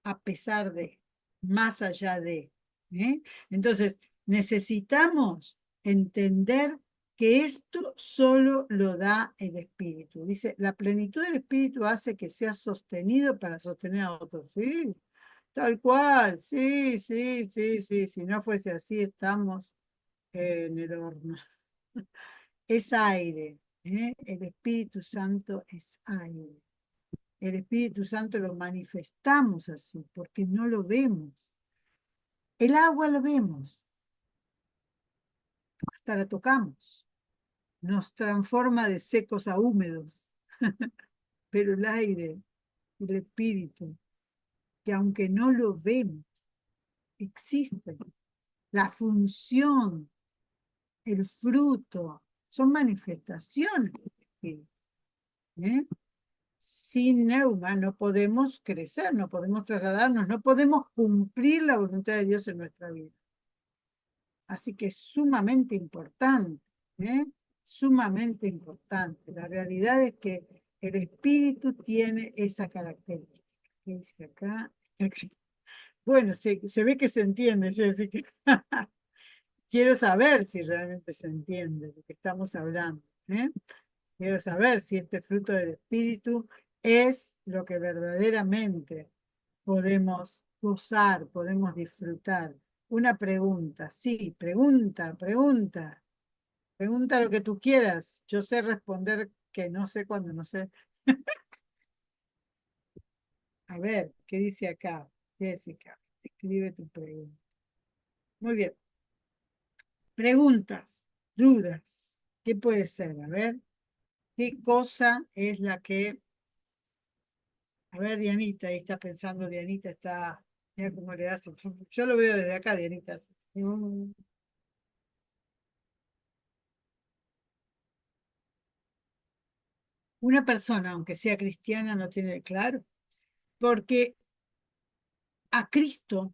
a pesar de, más allá de. ¿Eh? Entonces, necesitamos entender que esto solo lo da el Espíritu. Dice, la plenitud del Espíritu hace que sea sostenido para sostener a otros. Sí, tal cual, sí, sí, sí, sí. Si no fuese así, estamos en el horno. Es aire. El Espíritu Santo es aire. El Espíritu Santo lo manifestamos así, porque no lo vemos. El agua lo vemos, hasta la tocamos, nos transforma de secos a húmedos, pero el aire, el Espíritu, que aunque no lo vemos, existe. La función, el fruto, son manifestaciones del Espíritu. ¿Eh? Sin neuma no podemos crecer, no podemos trasladarnos, no podemos cumplir la voluntad de Dios en nuestra vida. Así que es sumamente importante, ¿eh? Sumamente importante. La realidad es que el espíritu tiene esa característica. ¿Qué dice acá? Bueno, se ve que se entiende, Jessica. Quiero saber si realmente se entiende lo que estamos hablando. ¿Eh? Quiero saber si este fruto del espíritu es lo que verdaderamente podemos gozar, podemos disfrutar. Una pregunta, sí, pregunta, pregunta, pregunta lo que tú quieras. Yo sé responder que no sé cuando no sé. A ver, ¿qué dice acá? Jessica, escribe tu pregunta. Muy bien. Preguntas, dudas. ¿Qué puede ser? A ver, ¿qué cosa es la que... A ver, Dianita, ahí está pensando, Dianita está... Mira cómo le hace. Yo lo veo desde acá, Dianita. Una persona, aunque sea cristiana, no tiene claro, porque a Cristo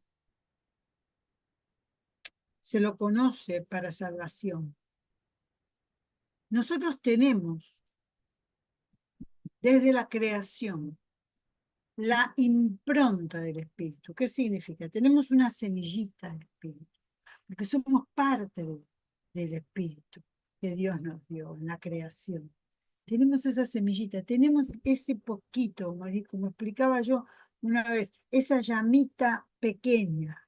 se lo conoce para salvación. Nosotros tenemos desde la creación la impronta del Espíritu. ¿Qué significa? Tenemos una semillita del Espíritu, porque somos parte del Espíritu que Dios nos dio en la creación. Tenemos esa semillita, tenemos ese poquito, como explicaba yo una vez, esa llamita pequeña,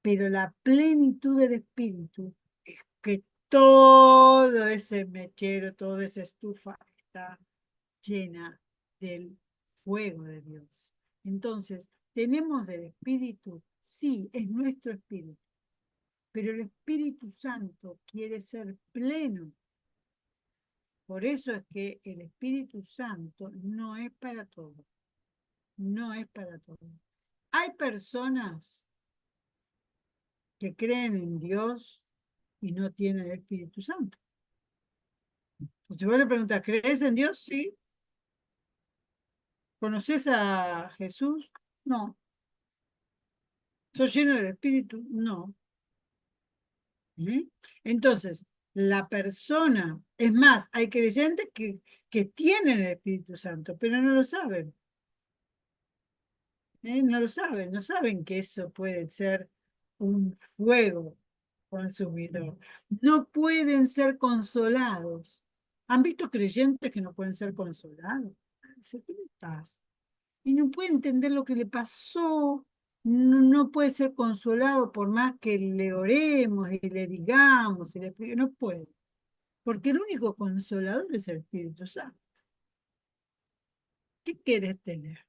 pero la plenitud del Espíritu es que todo ese mechero, toda esa estufa está llena del fuego de Dios. Entonces, tenemos el Espíritu, sí, es nuestro Espíritu, pero el Espíritu Santo quiere ser pleno. Por eso es que el Espíritu Santo no es para todo, no es para todo. Hay personas que creen en Dios y no tienen el Espíritu Santo. Si vos le preguntas, ¿crees en Dios? Sí. ¿Conoces a Jesús? No. ¿Sos lleno del Espíritu? No. ¿Mm? Entonces, la persona, es más, hay creyentes que tienen el Espíritu Santo, pero no lo saben. No lo saben, no saben que eso puede ser un fuego consumidor. No pueden ser consolados. ¿Han visto creyentes que no pueden ser consolados? ¿Qué le pasa? Y no puede entender lo que le pasó, no puede ser consolado por más que le oremos y le digamos, no puede, porque el único consolador es el Espíritu Santo. ¿Qué quieres tener?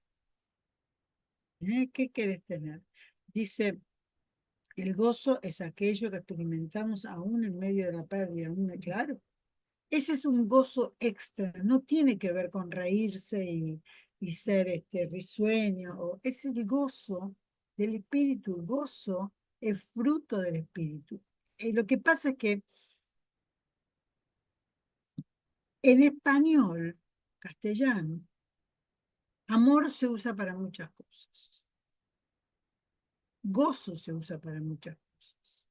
¿Qué quieres tener? Dice, el gozo es aquello que experimentamos aún en medio de la pérdida, claro. Ese es un gozo extra, no tiene que ver con reírse y ser risueño. Es el gozo del espíritu, el gozo es fruto del espíritu. Lo que pasa es que en español, castellano, amor se usa para muchas cosas, gozo se usa para muchas cosas,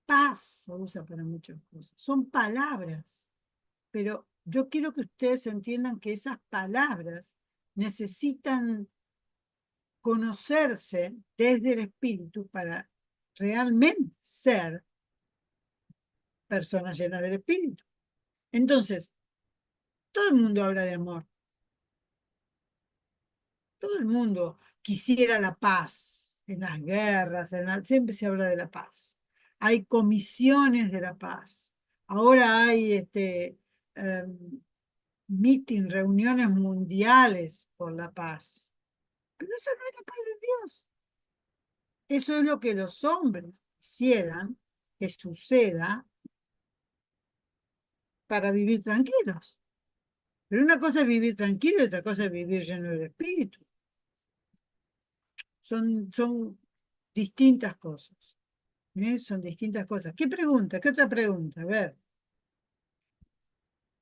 paz se usa para muchas cosas. Son palabras, pero yo quiero que ustedes entiendan que esas palabras necesitan conocerse desde el espíritu para realmente ser personas llenas del espíritu. Entonces, todo el mundo habla de amor, todo el mundo quisiera la paz en las guerras, siempre se habla de la paz. Hay comisiones de la paz. Ahora hay meeting, reuniones mundiales por la paz. Pero eso no es la paz de Dios. Eso es lo que los hombres quisieran que suceda para vivir tranquilos. Pero una cosa es vivir tranquilo y otra cosa es vivir lleno del espíritu. Son distintas cosas. Son distintas cosas. ¿Qué pregunta? ¿Qué otra pregunta? A ver,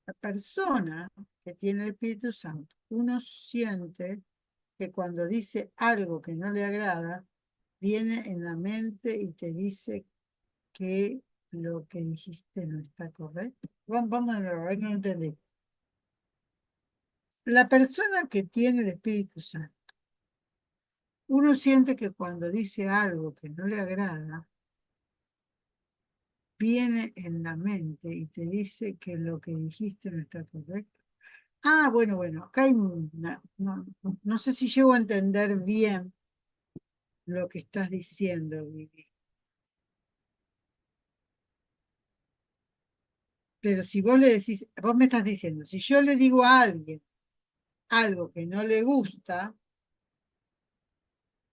la persona que tiene el Espíritu Santo, uno siente que cuando dice algo que no le agrada, viene en la mente y te dice que lo que dijiste no está correcto. Vamos a ver, no entendí. La persona que tiene el Espíritu Santo, uno siente que cuando dice algo que no le agrada, viene en la mente y te dice que lo que dijiste no está correcto. Ah, bueno, acá hay no sé si llego a entender bien lo que estás diciendo, Vivi. Pero si vos le decís, vos me estás diciendo, si yo le digo a alguien algo que no le gusta,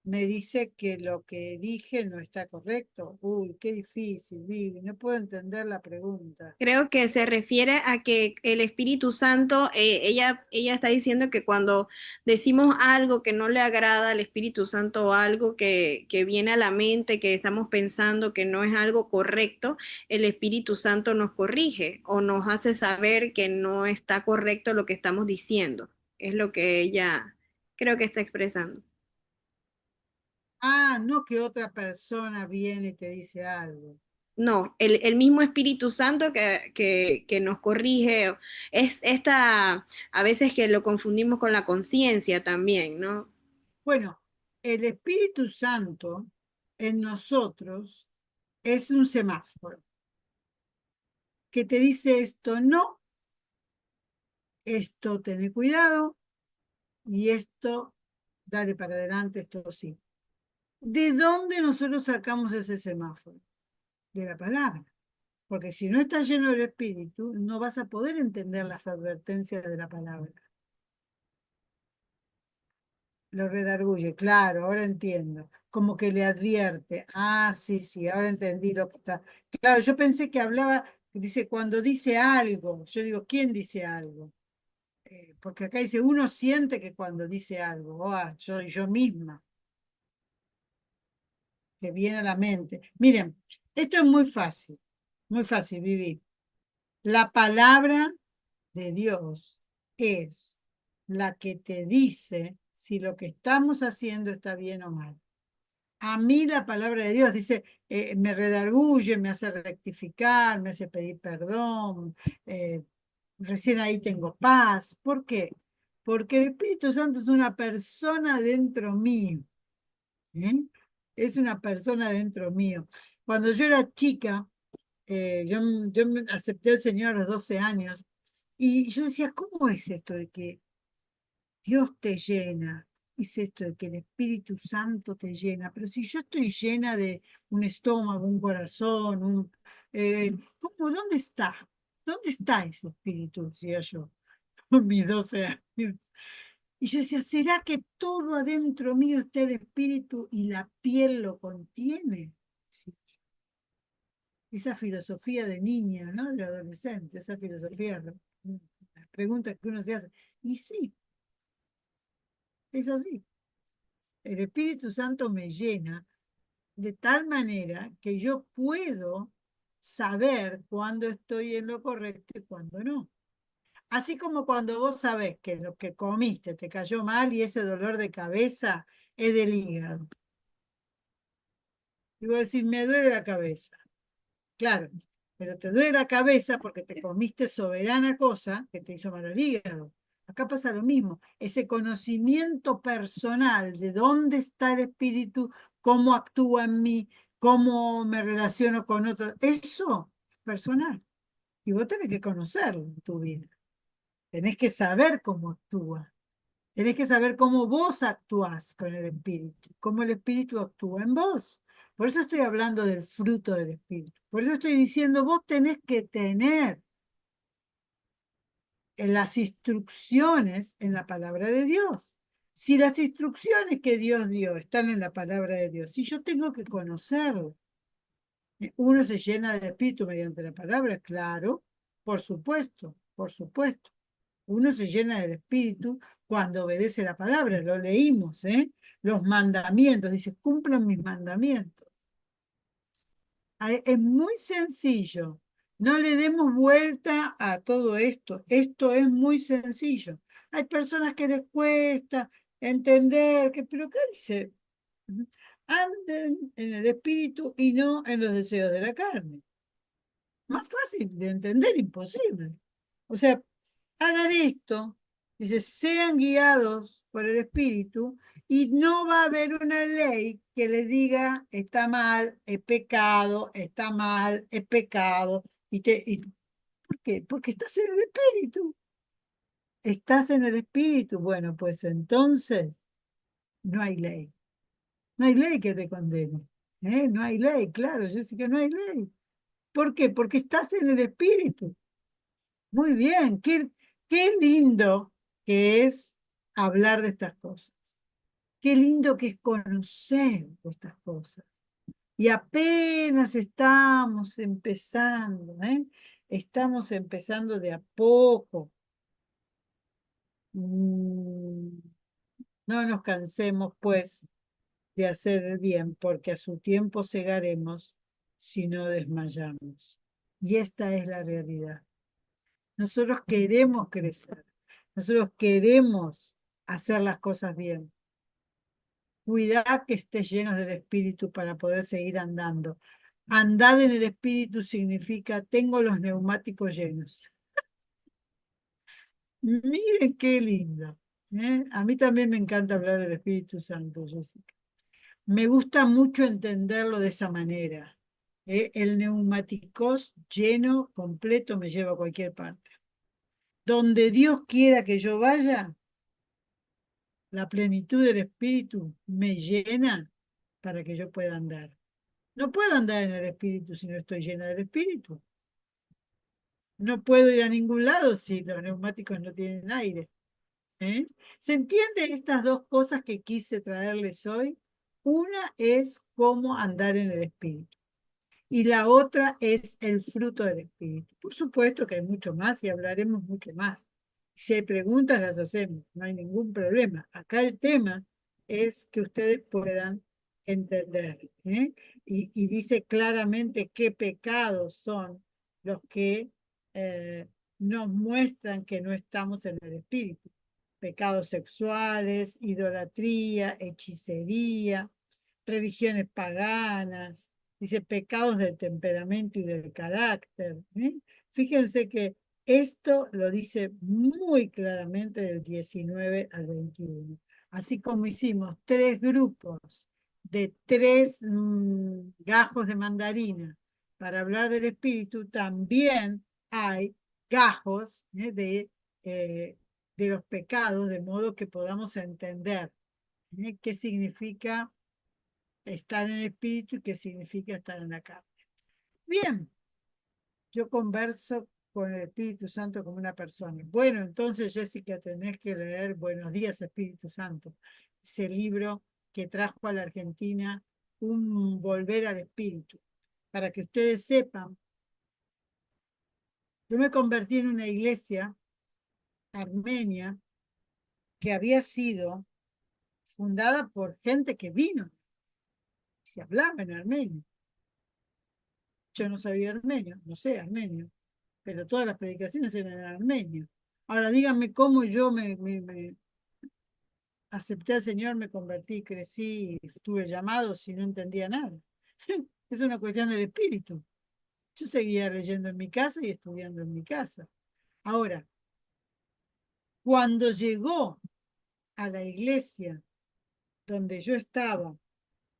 me dice que lo que dije no está correcto. Uy, qué difícil, Vivi, no puedo entender la pregunta. Creo que se refiere a que el Espíritu Santo, ella está diciendo que cuando decimos algo que no le agrada al Espíritu Santo o algo que viene a la mente, que estamos pensando que no es algo correcto, el Espíritu Santo nos corrige o nos hace saber que no está correcto lo que estamos diciendo. Es lo que ella creo que está expresando. Ah, no que otra persona viene y te dice algo. No, el mismo Espíritu Santo que nos corrige, es esta, a veces que lo confundimos con la conciencia también, ¿no? Bueno, el Espíritu Santo en nosotros es un semáforo que te dice esto no, esto tené cuidado y esto dale para adelante, esto sí. ¿De dónde nosotros sacamos ese semáforo? De la palabra. Porque si no estás lleno del Espíritu, no vas a poder entender las advertencias de la palabra. Lo redarguye, claro, ahora entiendo. Como que le advierte. Ah, sí, sí, ahora entendí lo que está. Claro, yo pensé que hablaba, dice, cuando dice algo. Yo digo, ¿quién dice algo? Porque acá dice, uno siente que cuando dice algo, ah, soy yo misma, que viene a la mente. Miren, esto es muy fácil, Vivi. La palabra de Dios es la que te dice si lo que estamos haciendo está bien o mal. A mí la palabra de Dios dice, me redarguye, me hace rectificar, me hace pedir perdón, eh, recién ahí tengo paz. ¿Por qué? Porque el Espíritu Santo es una persona dentro mío. ¿Eh? Es una persona dentro mío. Cuando yo era chica, yo me acepté al Señor a los 12 años y yo decía, ¿cómo es esto de que Dios te llena? Es esto de que el Espíritu Santo te llena. Pero si yo estoy llena de un estómago, un corazón, ¿cómo, dónde está? ¿Dónde está ese espíritu? Decía yo, con mis 12 años. Y yo decía, ¿será que todo adentro mío está el espíritu y la piel lo contiene? Sí. Esa filosofía de niña, ¿no? De adolescente, esa filosofía, las preguntas que uno se hace. Y sí, es así. El Espíritu Santo me llena de tal manera que yo puedo saber cuándo estoy en lo correcto y cuándo no. Así como cuando vos sabés que lo que comiste te cayó mal y ese dolor de cabeza es del hígado. Y vos decís, me duele la cabeza. Claro, pero te duele la cabeza porque te comiste soberana cosa que te hizo mal al hígado. Acá pasa lo mismo. Ese conocimiento personal de dónde está el espíritu, cómo actúa en mí, cómo me relaciono con otros, eso es personal. Y vos tenés que conocerlo en tu vida. Tenés que saber cómo actúa. Tenés que saber cómo vos actuás con el espíritu, cómo el espíritu actúa en vos. Por eso estoy hablando del fruto del espíritu. Por eso estoy diciendo, vos tenés que tener en las instrucciones en la palabra de Dios. Si las instrucciones que Dios dio están en la palabra de Dios, si yo tengo que conocerlo, uno se llena del espíritu mediante la palabra, claro, por supuesto, por supuesto. Uno se llena del espíritu cuando obedece la palabra, lo leímos, ¿eh? Los mandamientos, dice, cumplan mis mandamientos. Es muy sencillo. No le demos vuelta a todo esto. Esto es muy sencillo. Hay personas que les cuesta entender que, pero ¿qué dice? Anden en el espíritu y no en los deseos de la carne. Más fácil de entender, imposible. O sea, hagan esto, dice, sean guiados por el Espíritu y no va a haber una ley que les diga está mal, es pecado, está mal, es pecado. ¿Por qué? Porque estás en el Espíritu. Estás en el Espíritu. Bueno, pues entonces no hay ley. No hay ley que te condene. ¿Eh? No hay ley, claro, yo sé que no hay ley. ¿Por qué? Porque estás en el Espíritu. Muy bien, qué lindo que es hablar de estas cosas. Qué lindo que es conocer estas cosas. Y apenas estamos empezando, ¿eh? Estamos empezando de a poco. Mm, No nos cansemos, pues, de hacer el bien, porque a su tiempo segaremos si no desmayamos. Y esta es la realidad. Nosotros queremos crecer, nosotros queremos hacer las cosas bien. Cuidad que estés llenos del Espíritu para poder seguir andando. Andad en el espíritu significa tengo los neumáticos llenos. Miren qué lindo. ¿Eh? A mí también me encanta hablar del Espíritu Santo, Jessica. Me gusta mucho entenderlo de esa manera. El neumáticos lleno, completo, me lleva a cualquier parte. Donde Dios quiera que yo vaya, la plenitud del Espíritu me llena para que yo pueda andar. No puedo andar en el Espíritu si no estoy llena del Espíritu. No puedo ir a ningún lado si los neumáticos no tienen aire. ¿Eh? ¿Se entienden estas dos cosas que quise traerles hoy? Una es cómo andar en el Espíritu y la otra es el fruto del Espíritu. Por supuesto que hay mucho más y hablaremos mucho más. Si hay preguntas, las hacemos, no hay ningún problema. Acá el tema es que ustedes puedan entender. ¿Eh? Y dice claramente qué pecados son los que nos muestran que no estamos en el Espíritu. Pecados sexuales, idolatría, hechicería, religiones paganas, dice pecados del temperamento y del carácter. ¿Eh? Fíjense que esto lo dice muy claramente del 19 al 21. Así como hicimos tres grupos de tres gajos de mandarina para hablar del espíritu, también hay gajos eh, de los pecados, de modo que podamos entender qué significa estar en el espíritu y qué significa estar en la carne. Bien, yo converso con el Espíritu Santo como una persona. Bueno, entonces, Jessica, tenés que leer Buenos días, Espíritu Santo, ese libro que trajo a la Argentina un volver al espíritu. Para que ustedes sepan, yo me convertí en una iglesia armenia que había sido fundada por gente que vino, se hablaba en armenio. Yo no sabía armenio, no sé armenio, pero todas las predicaciones eran en armenio. Ahora díganme cómo yo me acepté al Señor, me convertí, crecí, estuve llamado si no entendía nada. Es una cuestión del espíritu. Yo seguía leyendo en mi casa y estudiando en mi casa. Ahora, cuando llegó a la iglesia donde yo estaba,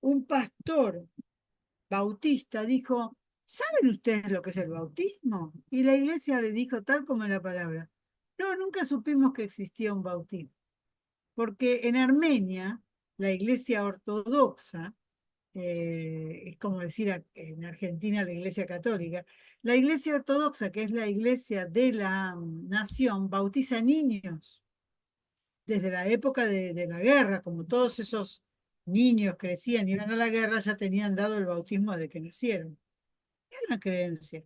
un pastor bautista dijo, ¿saben ustedes lo que es el bautismo? Y la iglesia le dijo tal como en la palabra. No, nunca supimos que existía un bautismo, porque en Armenia, la iglesia ortodoxa, es como decir en Argentina la iglesia católica, la iglesia ortodoxa, que es la iglesia de la nación, bautiza niños desde la época de la guerra, como todos esos niños crecían y iban a la guerra, ya tenían dado el bautismo desde que nacieron. Es una creencia.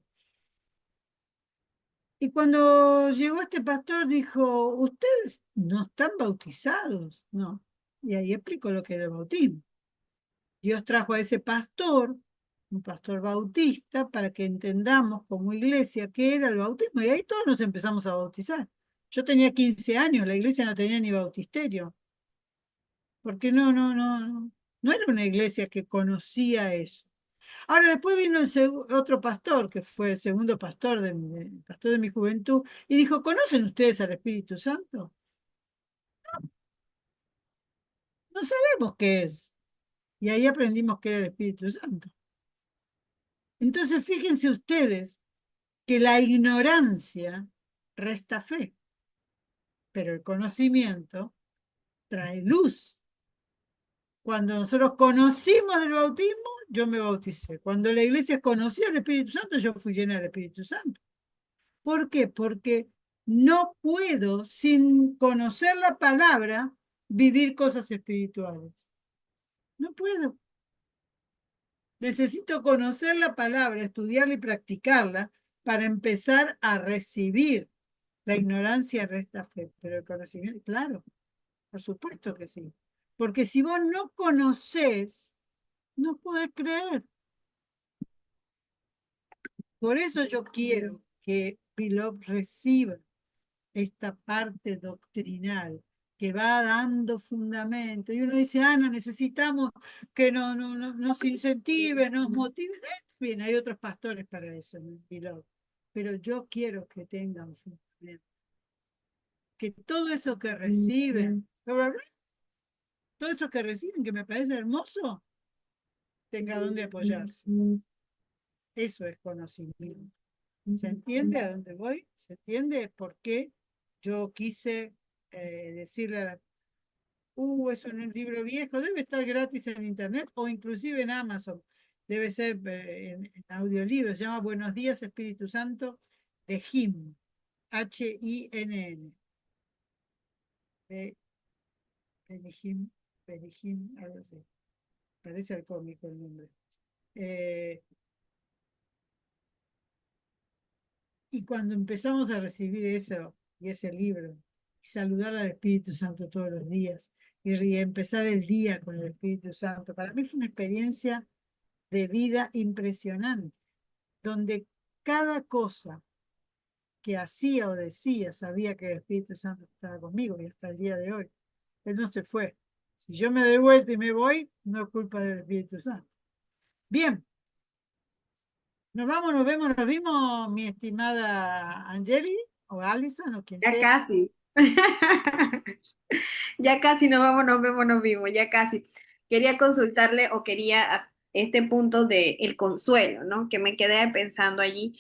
Y cuando llegó este pastor dijo, ustedes no están bautizados, ¿no? Y ahí explicó lo que era el bautismo. Dios trajo a ese pastor, un pastor bautista, para que entendamos como iglesia qué era el bautismo. Y ahí todos nos empezamos a bautizar. Yo tenía 15 años, la iglesia no tenía ni bautisterio, porque no era una iglesia que conocía eso. Ahora después vino otro pastor, que fue el segundo pastor pastor de mi juventud, y dijo, ¿conocen ustedes al Espíritu Santo? No sabemos qué es. Y ahí aprendimos que era el Espíritu Santo. Entonces fíjense ustedes que la ignorancia resta fe, pero el conocimiento trae luz. Cuando nosotros conocimos del bautismo, yo me bauticé. Cuando la iglesia conoció al Espíritu Santo, yo fui llena del Espíritu Santo. ¿Por qué? Porque no puedo, sin conocer la palabra, vivir cosas espirituales. No puedo. Necesito conocer la palabra, estudiarla y practicarla para empezar a recibir. La ignorancia resta fe, pero el conocimiento, claro, por supuesto que sí. Porque si vos no conocés, no podés creer. Por eso yo quiero que Pilop reciba esta parte doctrinal que va dando fundamento. Y uno dice, Ana, necesitamos que nos incentive, nos motive. bien, hay otros pastores para eso, mi beloved, pero yo quiero que tengan fundamento, que todo eso que reciben, todo eso que reciben, que me parece hermoso, tenga donde apoyarse. Eso es conocimiento. ¿Se entiende a dónde voy? ¿Se entiende por qué yo quise decirle a la... es un libro viejo, debe estar gratis en internet o inclusive en Amazon. Debe ser en audiolibro. Se llama Buenos días, Espíritu Santo, de Hinn. H-I-N-N. Benihim, Benihim, algo así. Parece al cómico el nombre. Eh, y cuando empezamos a recibir eso y ese libro, y saludar al Espíritu Santo todos los días, y empezar el día con el Espíritu Santo, para mí fue una experiencia de vida impresionante, donde cada cosa que hacía o decía sabía que el Espíritu Santo estaba conmigo y hasta el día de hoy. Él no se fue. Si yo me doy vuelta y me voy, no es culpa del Espíritu Santo. Bien, nos vamos, nos vemos, nos vimos, mi estimada Angeli o Alison o quien Ya sea. casi. Ya casi nos vamos, nos vemos, nos vimos, ya casi. Quería consultarle o quería este punto de el consuelo, ¿no? Que me quedé pensando allí.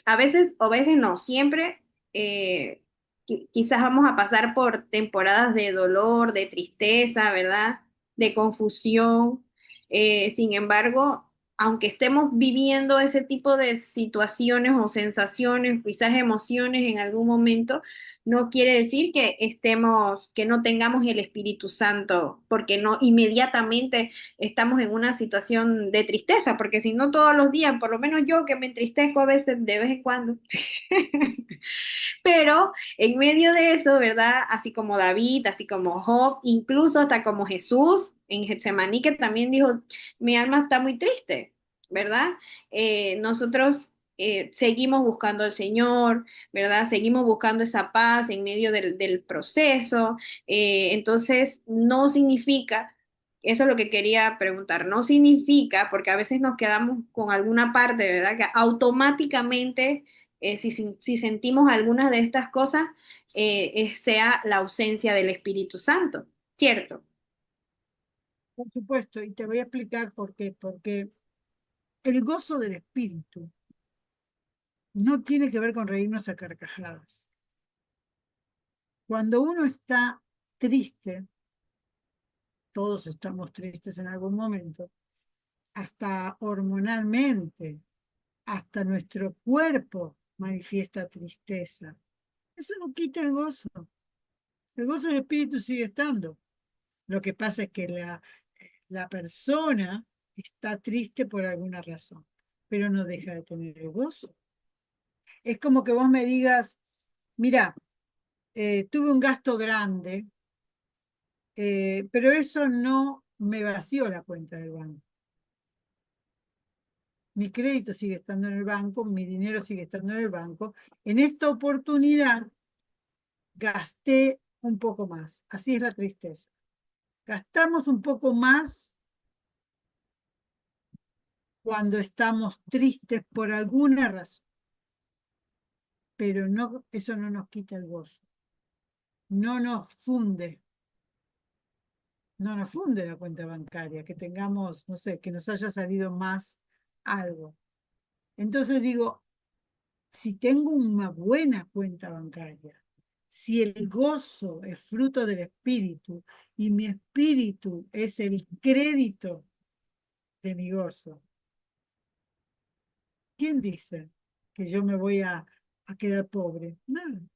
A veces, o a veces no, siempre quizás vamos a pasar por temporadas de dolor, de tristeza, ¿verdad? De confusión. Sin embargo, aunque estemos viviendo ese tipo de situaciones o sensaciones, quizás emociones en algún momento, no quiere decir que estemos, que no tengamos el Espíritu Santo, porque no inmediatamente estamos en una situación de tristeza, porque si no todos los días, por lo menos yo que me entristezco a veces de vez en cuando. Pero en medio de eso, ¿verdad? Así como David, así como Job, incluso hasta como Jesús en Getsemaní, que también dijo, mi alma está muy triste, ¿verdad? Nosotros seguimos buscando al Señor, ¿verdad? Seguimos buscando esa paz en medio del proceso. Entonces, no significa, eso es lo que quería preguntar, no significa, porque a veces nos quedamos con alguna parte, ¿verdad? Que automáticamente si sentimos algunas de estas cosas, sea la ausencia del Espíritu Santo, ¿cierto? Por supuesto, y te voy a explicar por qué. Porque el gozo del Espíritu no tiene que ver con reírnos a carcajadas. Cuando uno está triste, todos estamos tristes en algún momento, hasta hormonalmente, hasta nuestro cuerpo manifiesta tristeza. Eso no quita el gozo. El gozo del Espíritu sigue estando. Lo que pasa es que la persona está triste por alguna razón, pero no deja de tener el gozo. Es como que vos me digas, mira, tuve un gasto grande, pero eso no me vació la cuenta del banco. Mi crédito sigue estando en el banco, mi dinero sigue estando en el banco. En esta oportunidad gasté un poco más. Así es la tristeza. Gastamos un poco más cuando estamos tristes por alguna razón, pero no, eso no nos quita el gozo. No nos funde, no nos funde la cuenta bancaria, que tengamos, no sé, que nos haya salido más algo. Entonces digo, si tengo una buena cuenta bancaria, si el gozo es fruto del espíritu y mi espíritu es el crédito de mi gozo, ¿quién dice que yo me voy a quedar pobre? No.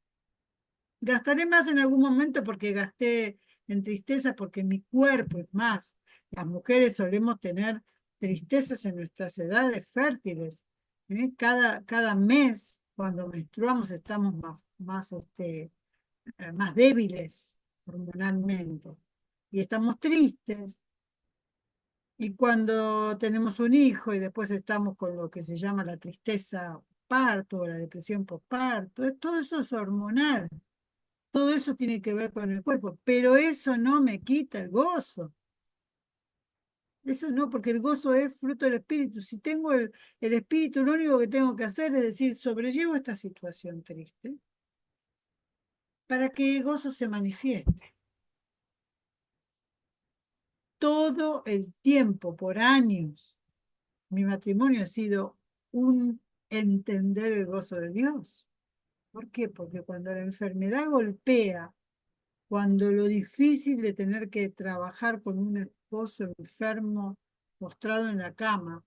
Gastaré más en algún momento porque gasté en tristeza, porque mi cuerpo es más. Las mujeres solemos tener tristezas en nuestras edades fértiles. Cada mes, cuando menstruamos, estamos más débiles hormonalmente y estamos tristes. Y cuando tenemos un hijo y después estamos con lo que se llama la tristeza parto o la depresión postparto, todo eso es hormonal. Todo eso tiene que ver con el cuerpo, pero eso no me quita el gozo. Eso no, porque el gozo es fruto del espíritu. Si tengo el espíritu, lo único que tengo que hacer es decir, sobrellevo esta situación triste para que el gozo se manifieste. Todo el tiempo, por años, mi matrimonio ha sido un entender el gozo de Dios. ¿Por qué? Porque cuando la enfermedad golpea, cuando lo difícil de tener que trabajar con un esposo enfermo, postrado en la cama,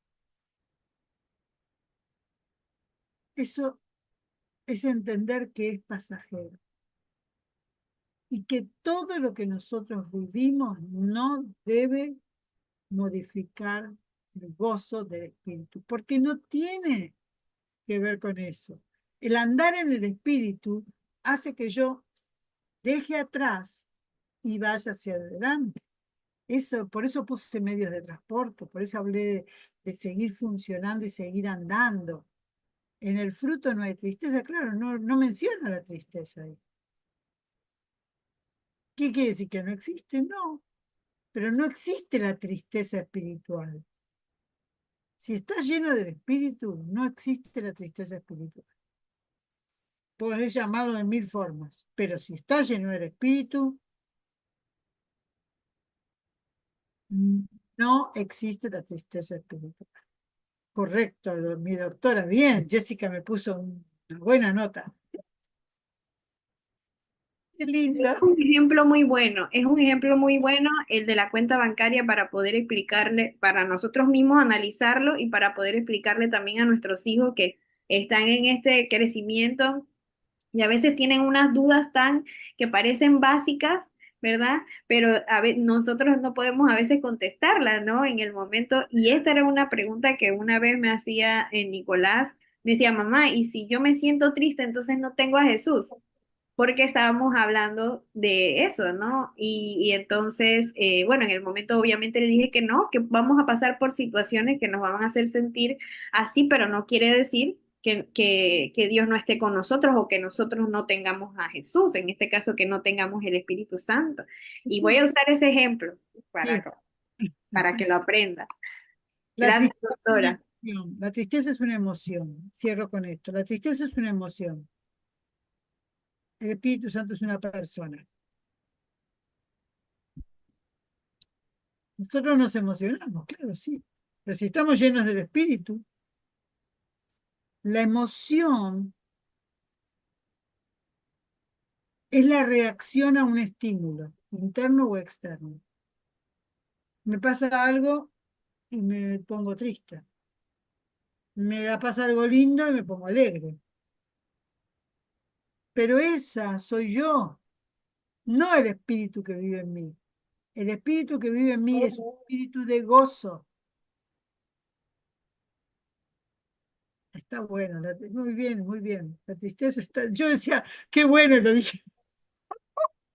eso es entender que es pasajero y que todo lo que nosotros vivimos no debe modificar el gozo del espíritu, porque no tiene que ver con eso. El andar en el espíritu hace que yo deje atrás y vaya hacia adelante. Eso, por eso puse medios de transporte, por eso hablé de seguir funcionando y seguir andando. En el fruto no hay tristeza, claro, no menciona la tristeza ahí. ¿Qué quiere decir? ¿Que no existe? No, pero no existe la tristeza espiritual. Si estás lleno del espíritu, no existe la tristeza espiritual. Podés llamarlo de mil formas, pero si estás lleno del espíritu, no existe la tristeza espiritual. Correcto, mi doctora. Bien, Jessica me puso una buena nota. Qué linda. Un ejemplo muy bueno, es un ejemplo muy bueno el de la cuenta bancaria para poder explicarle, para nosotros mismos analizarlo y para poder explicarle también a nuestros hijos que están en este crecimiento y a veces tienen unas dudas tan que parecen básicas, ¿verdad? Pero nosotros no podemos a veces contestarlas, ¿no? En el momento. Y esta era una pregunta que una vez me hacía Nicolás, me decía, mamá, ¿y si yo me siento triste, entonces no tengo a Jesús? Porque estábamos hablando de eso, ¿no? Y entonces, bueno, en el momento obviamente le dije que no, que vamos a pasar por situaciones que nos van a hacer sentir así, pero no quiere decir que Dios no esté con nosotros o que nosotros no tengamos a Jesús, en este caso que no tengamos el Espíritu Santo. Y voy a usar ese ejemplo Sí. para que lo aprenda. La Gracias, tristeza es una doctora. emoción. La tristeza es una emoción. Cierro con esto. La tristeza es una emoción. El Espíritu Santo es una persona. Nosotros nos emocionamos, claro, sí. Pero si estamos llenos del Espíritu, la emoción es la reacción a un estímulo, interno o externo. Me pasa algo y me pongo triste. Me pasa algo lindo y me pongo alegre. Pero esa soy yo, no el espíritu que vive en mí. El espíritu que vive en mí es un espíritu de gozo. Está bueno, muy bien, muy bien. La tristeza está. Yo decía, qué bueno, lo dije.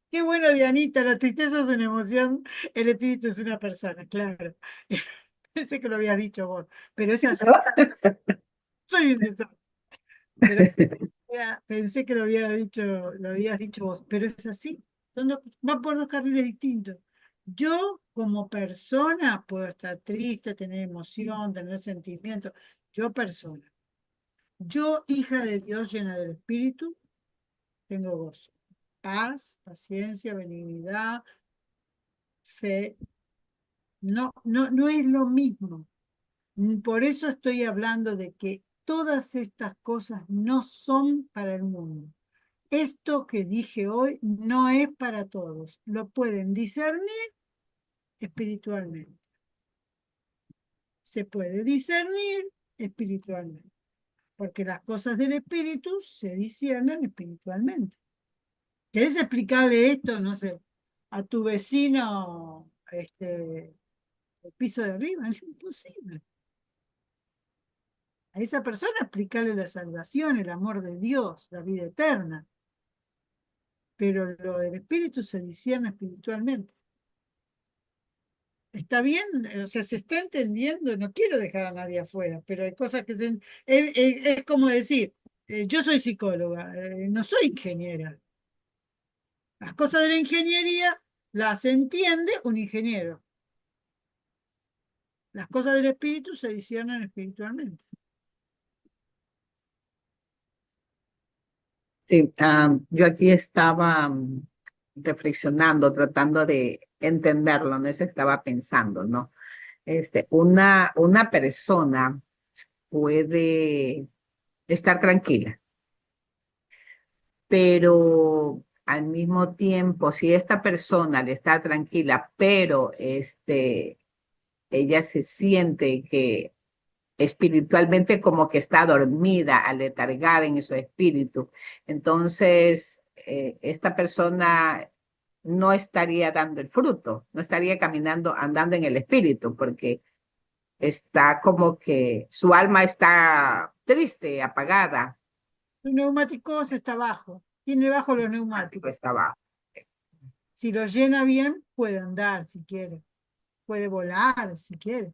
Qué bueno, Dianita, la tristeza es una emoción, el espíritu es una persona, claro. Pensé que lo habías dicho vos, pero es así. Soy un desastre. Pero pensé que lo habías dicho vos, pero es así. Va por dos carriles distintos. Yo, como persona, puedo estar triste, tener emoción, tener sentimientos. Yo, persona. Yo, hija de Dios llena del Espíritu, tengo gozo, paz, paciencia, benignidad, fe. No es lo mismo. Por eso estoy hablando de que todas estas cosas no son para el mundo. Esto que dije hoy no es para todos. Lo pueden discernir espiritualmente. Se puede discernir espiritualmente, porque las cosas del espíritu se disciernen espiritualmente. ¿Querés explicarle esto, no sé, a tu vecino, el piso de arriba? Es imposible. A esa persona explicarle la salvación, el amor de Dios, la vida eterna. Pero lo del espíritu se discierne espiritualmente. ¿Está bien? O sea, se está entendiendo, no quiero dejar a nadie afuera, pero hay cosas que es como decir, yo soy psicóloga, no soy ingeniera. Las cosas de la ingeniería las entiende un ingeniero. Las cosas del espíritu se disciernen espiritualmente. Sí, yo aquí estaba reflexionando, tratando de entenderlo, no eso estaba pensando, ¿no? Una persona puede estar tranquila, pero al mismo tiempo, si esta persona le está tranquila, pero ella se siente que espiritualmente como que está dormida, aletargada en su espíritu. Entonces, esta persona no estaría dando el fruto, no estaría caminando, andando en el espíritu, porque está como que su alma está triste, apagada. Los neumáticos está abajo, tiene bajo los Algo neumáticos. está abajo. Si los llena bien, puede andar si quiere, puede volar si quiere.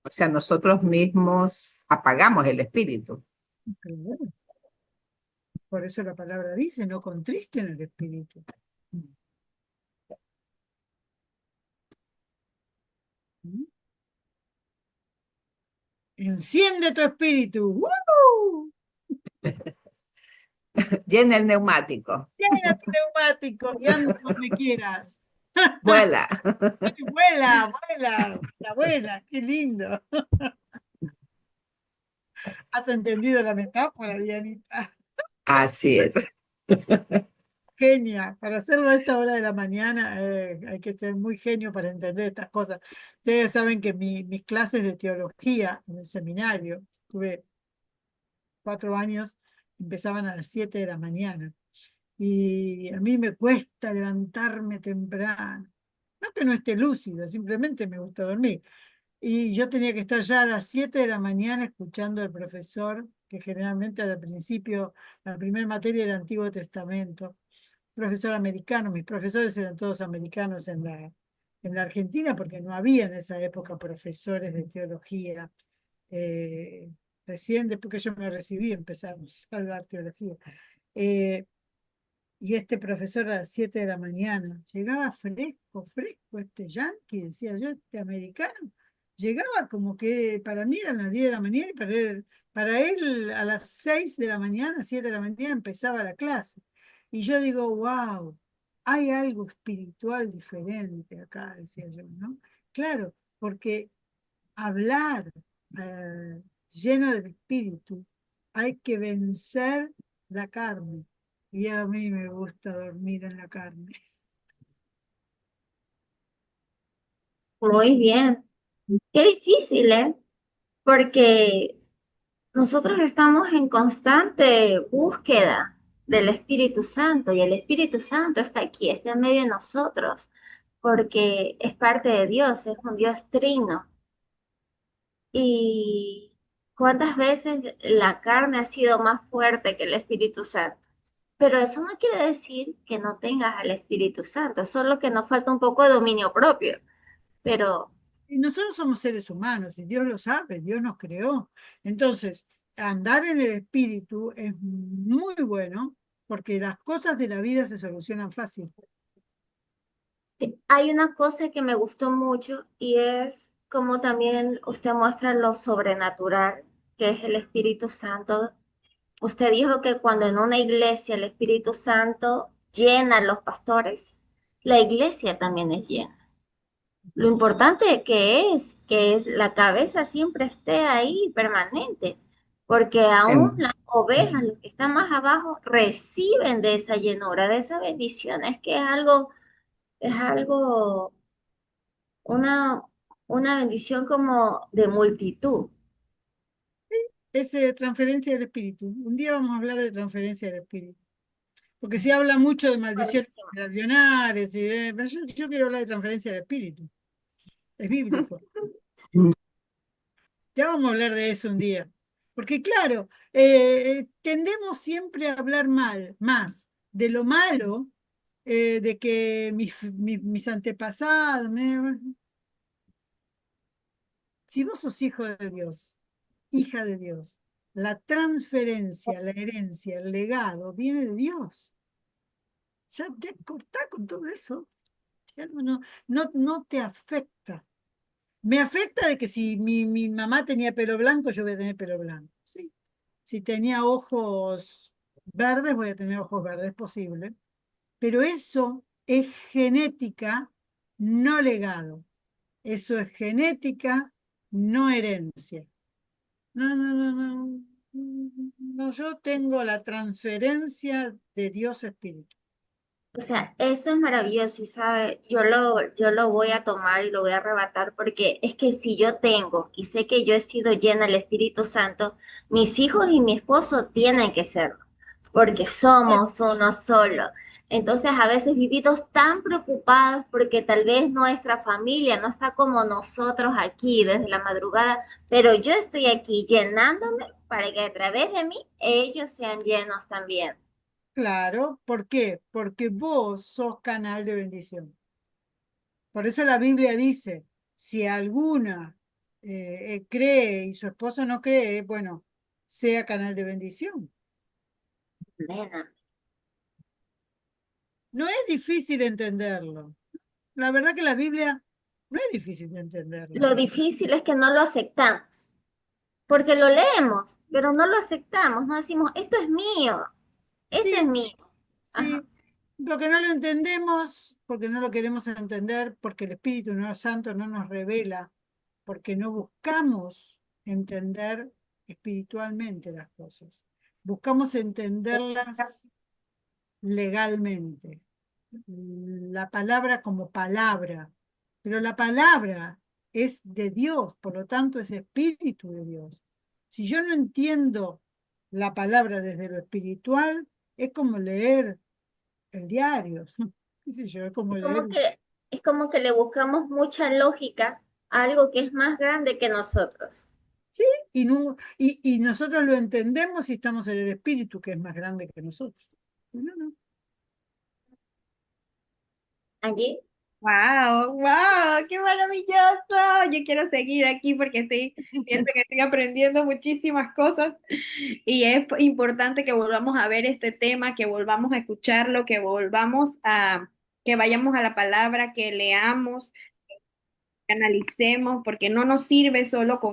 O sea, nosotros mismos apagamos el espíritu. Claro. Por eso la palabra dice, no contristen el espíritu. ¿Mm? Enciende tu espíritu. ¡Woo! Llena el neumático. Llena tu neumático y anda donde quieras. Vuela. Vuela, vuela, la vuela, qué lindo. ¿Has entendido la metáfora, Dianita? Así es. Genia, para hacerlo a esta hora de la mañana hay que ser muy genio para entender estas cosas. Ustedes saben que mis clases de teología en el seminario, tuve 4 años, empezaban a las 7 de la mañana y a mí me cuesta levantarme temprano. No que no esté lúcida, simplemente me gusta dormir. Y yo tenía que estar ya a las 7 de la mañana escuchando al profesor, que generalmente al principio, la primera materia era Antiguo Testamento, profesor americano. Mis profesores eran todos americanos en la Argentina, porque no había en esa época profesores de teología. Eh, Recién después que yo me recibí empezamos a dar teología. Eh, y este profesor a las 7 de la mañana llegaba fresco, fresco, este yanqui, decía yo, este americano, llegaba como que para mí eran las 10 de la mañana y para él a las 6 de la mañana, 7 de la mañana empezaba la clase. Y yo digo, wow, hay algo espiritual diferente acá, decía yo, ¿no? Claro, porque hablar lleno del espíritu, hay que vencer la carne. Y a mí me gusta dormir en la carne. Muy bien. Qué difícil, ¿eh? Porque nosotros estamos en constante búsqueda del Espíritu Santo y el Espíritu Santo está aquí, está en medio de nosotros, porque es parte de Dios, es un Dios trino. ¿Y cuántas veces la carne ha sido más fuerte que el Espíritu Santo? Pero eso no quiere decir que no tengas al Espíritu Santo, solo que nos falta un poco de dominio propio. Pero Y nosotros somos seres humanos y Dios lo sabe, Dios nos creó. Entonces, andar en el espíritu es muy bueno porque las cosas de la vida se solucionan fácil. hay una cosa que me gustó mucho y es como también usted muestra lo sobrenatural, que es el Espíritu Santo. Usted dijo que cuando en una iglesia el Espíritu Santo llena a los pastores, la iglesia también es llena. Lo importante que es la cabeza siempre esté ahí permanente, porque aún Em, las ovejas, los que están más abajo, reciben de esa llenura, de esa bendición. Es algo, una, una bendición como de multitud. Es transferencia del espíritu. Un día vamos a hablar de transferencia del espíritu. Porque se habla mucho de maldiciones Buenísimo. generacionales, pero yo quiero hablar de transferencia del espíritu. Es bíblico. Ya vamos a hablar de eso un día. Porque claro, tendemos siempre a hablar más de lo malo, de que mis antepasados, si vos sos hijo de Dios, hija de Dios, la transferencia, la herencia, el legado viene de Dios. Ya te cortá con todo eso. Ya no te afecta. Me afecta de que si mi mamá tenía pelo blanco, yo voy a tener pelo blanco. Sí. Si tenía ojos verdes, voy a tener ojos verdes, es posible. Pero eso es genética, no legado. Eso es genética, no herencia. No. No, yo tengo la transferencia de Dios Espíritu. O sea, eso es maravilloso y sabe, yo lo voy a tomar y lo voy a arrebatar porque es que si yo tengo y sé que yo he sido llena del Espíritu Santo, mis hijos y mi esposo tienen que serlo, porque somos uno solo. Entonces a veces vivimos tan preocupados porque tal vez nuestra familia no está como nosotros aquí desde la madrugada, pero yo estoy aquí llenándome para que a través de mí ellos sean llenos también. Claro, ¿por qué? Porque vos sos canal de bendición. Por eso la Biblia dice, si alguna cree y su esposo no cree, bueno, sea canal de bendición. Amén. No es difícil entenderlo. La verdad que la Biblia no es difícil de entenderla. Lo difícil es que no lo aceptamos, porque lo leemos, pero no lo aceptamos, no decimos, esto es Sí, mío. Ajá. sí, porque no lo entendemos, porque no lo queremos entender, porque el Espíritu Santo no nos revela, porque no buscamos entender espiritualmente las cosas. Buscamos entenderlas legalmente. La palabra como palabra, pero la palabra es de Dios, por lo tanto es espíritu de Dios. Si yo no entiendo la palabra desde lo espiritual, es como leer el diario, qué sé yo, es como leer. Como que, es como que le buscamos mucha lógica a algo que es más grande que nosotros. Sí, y nosotros lo entendemos si estamos en el espíritu, que es más grande que nosotros. No. Allí, Wow, wow, qué maravilloso. Yo quiero seguir aquí porque siento que estoy aprendiendo muchísimas cosas y es importante que volvamos a ver este tema, que volvamos a escucharlo, que vayamos a la palabra, que leamos, que analicemos, porque no nos sirve solo con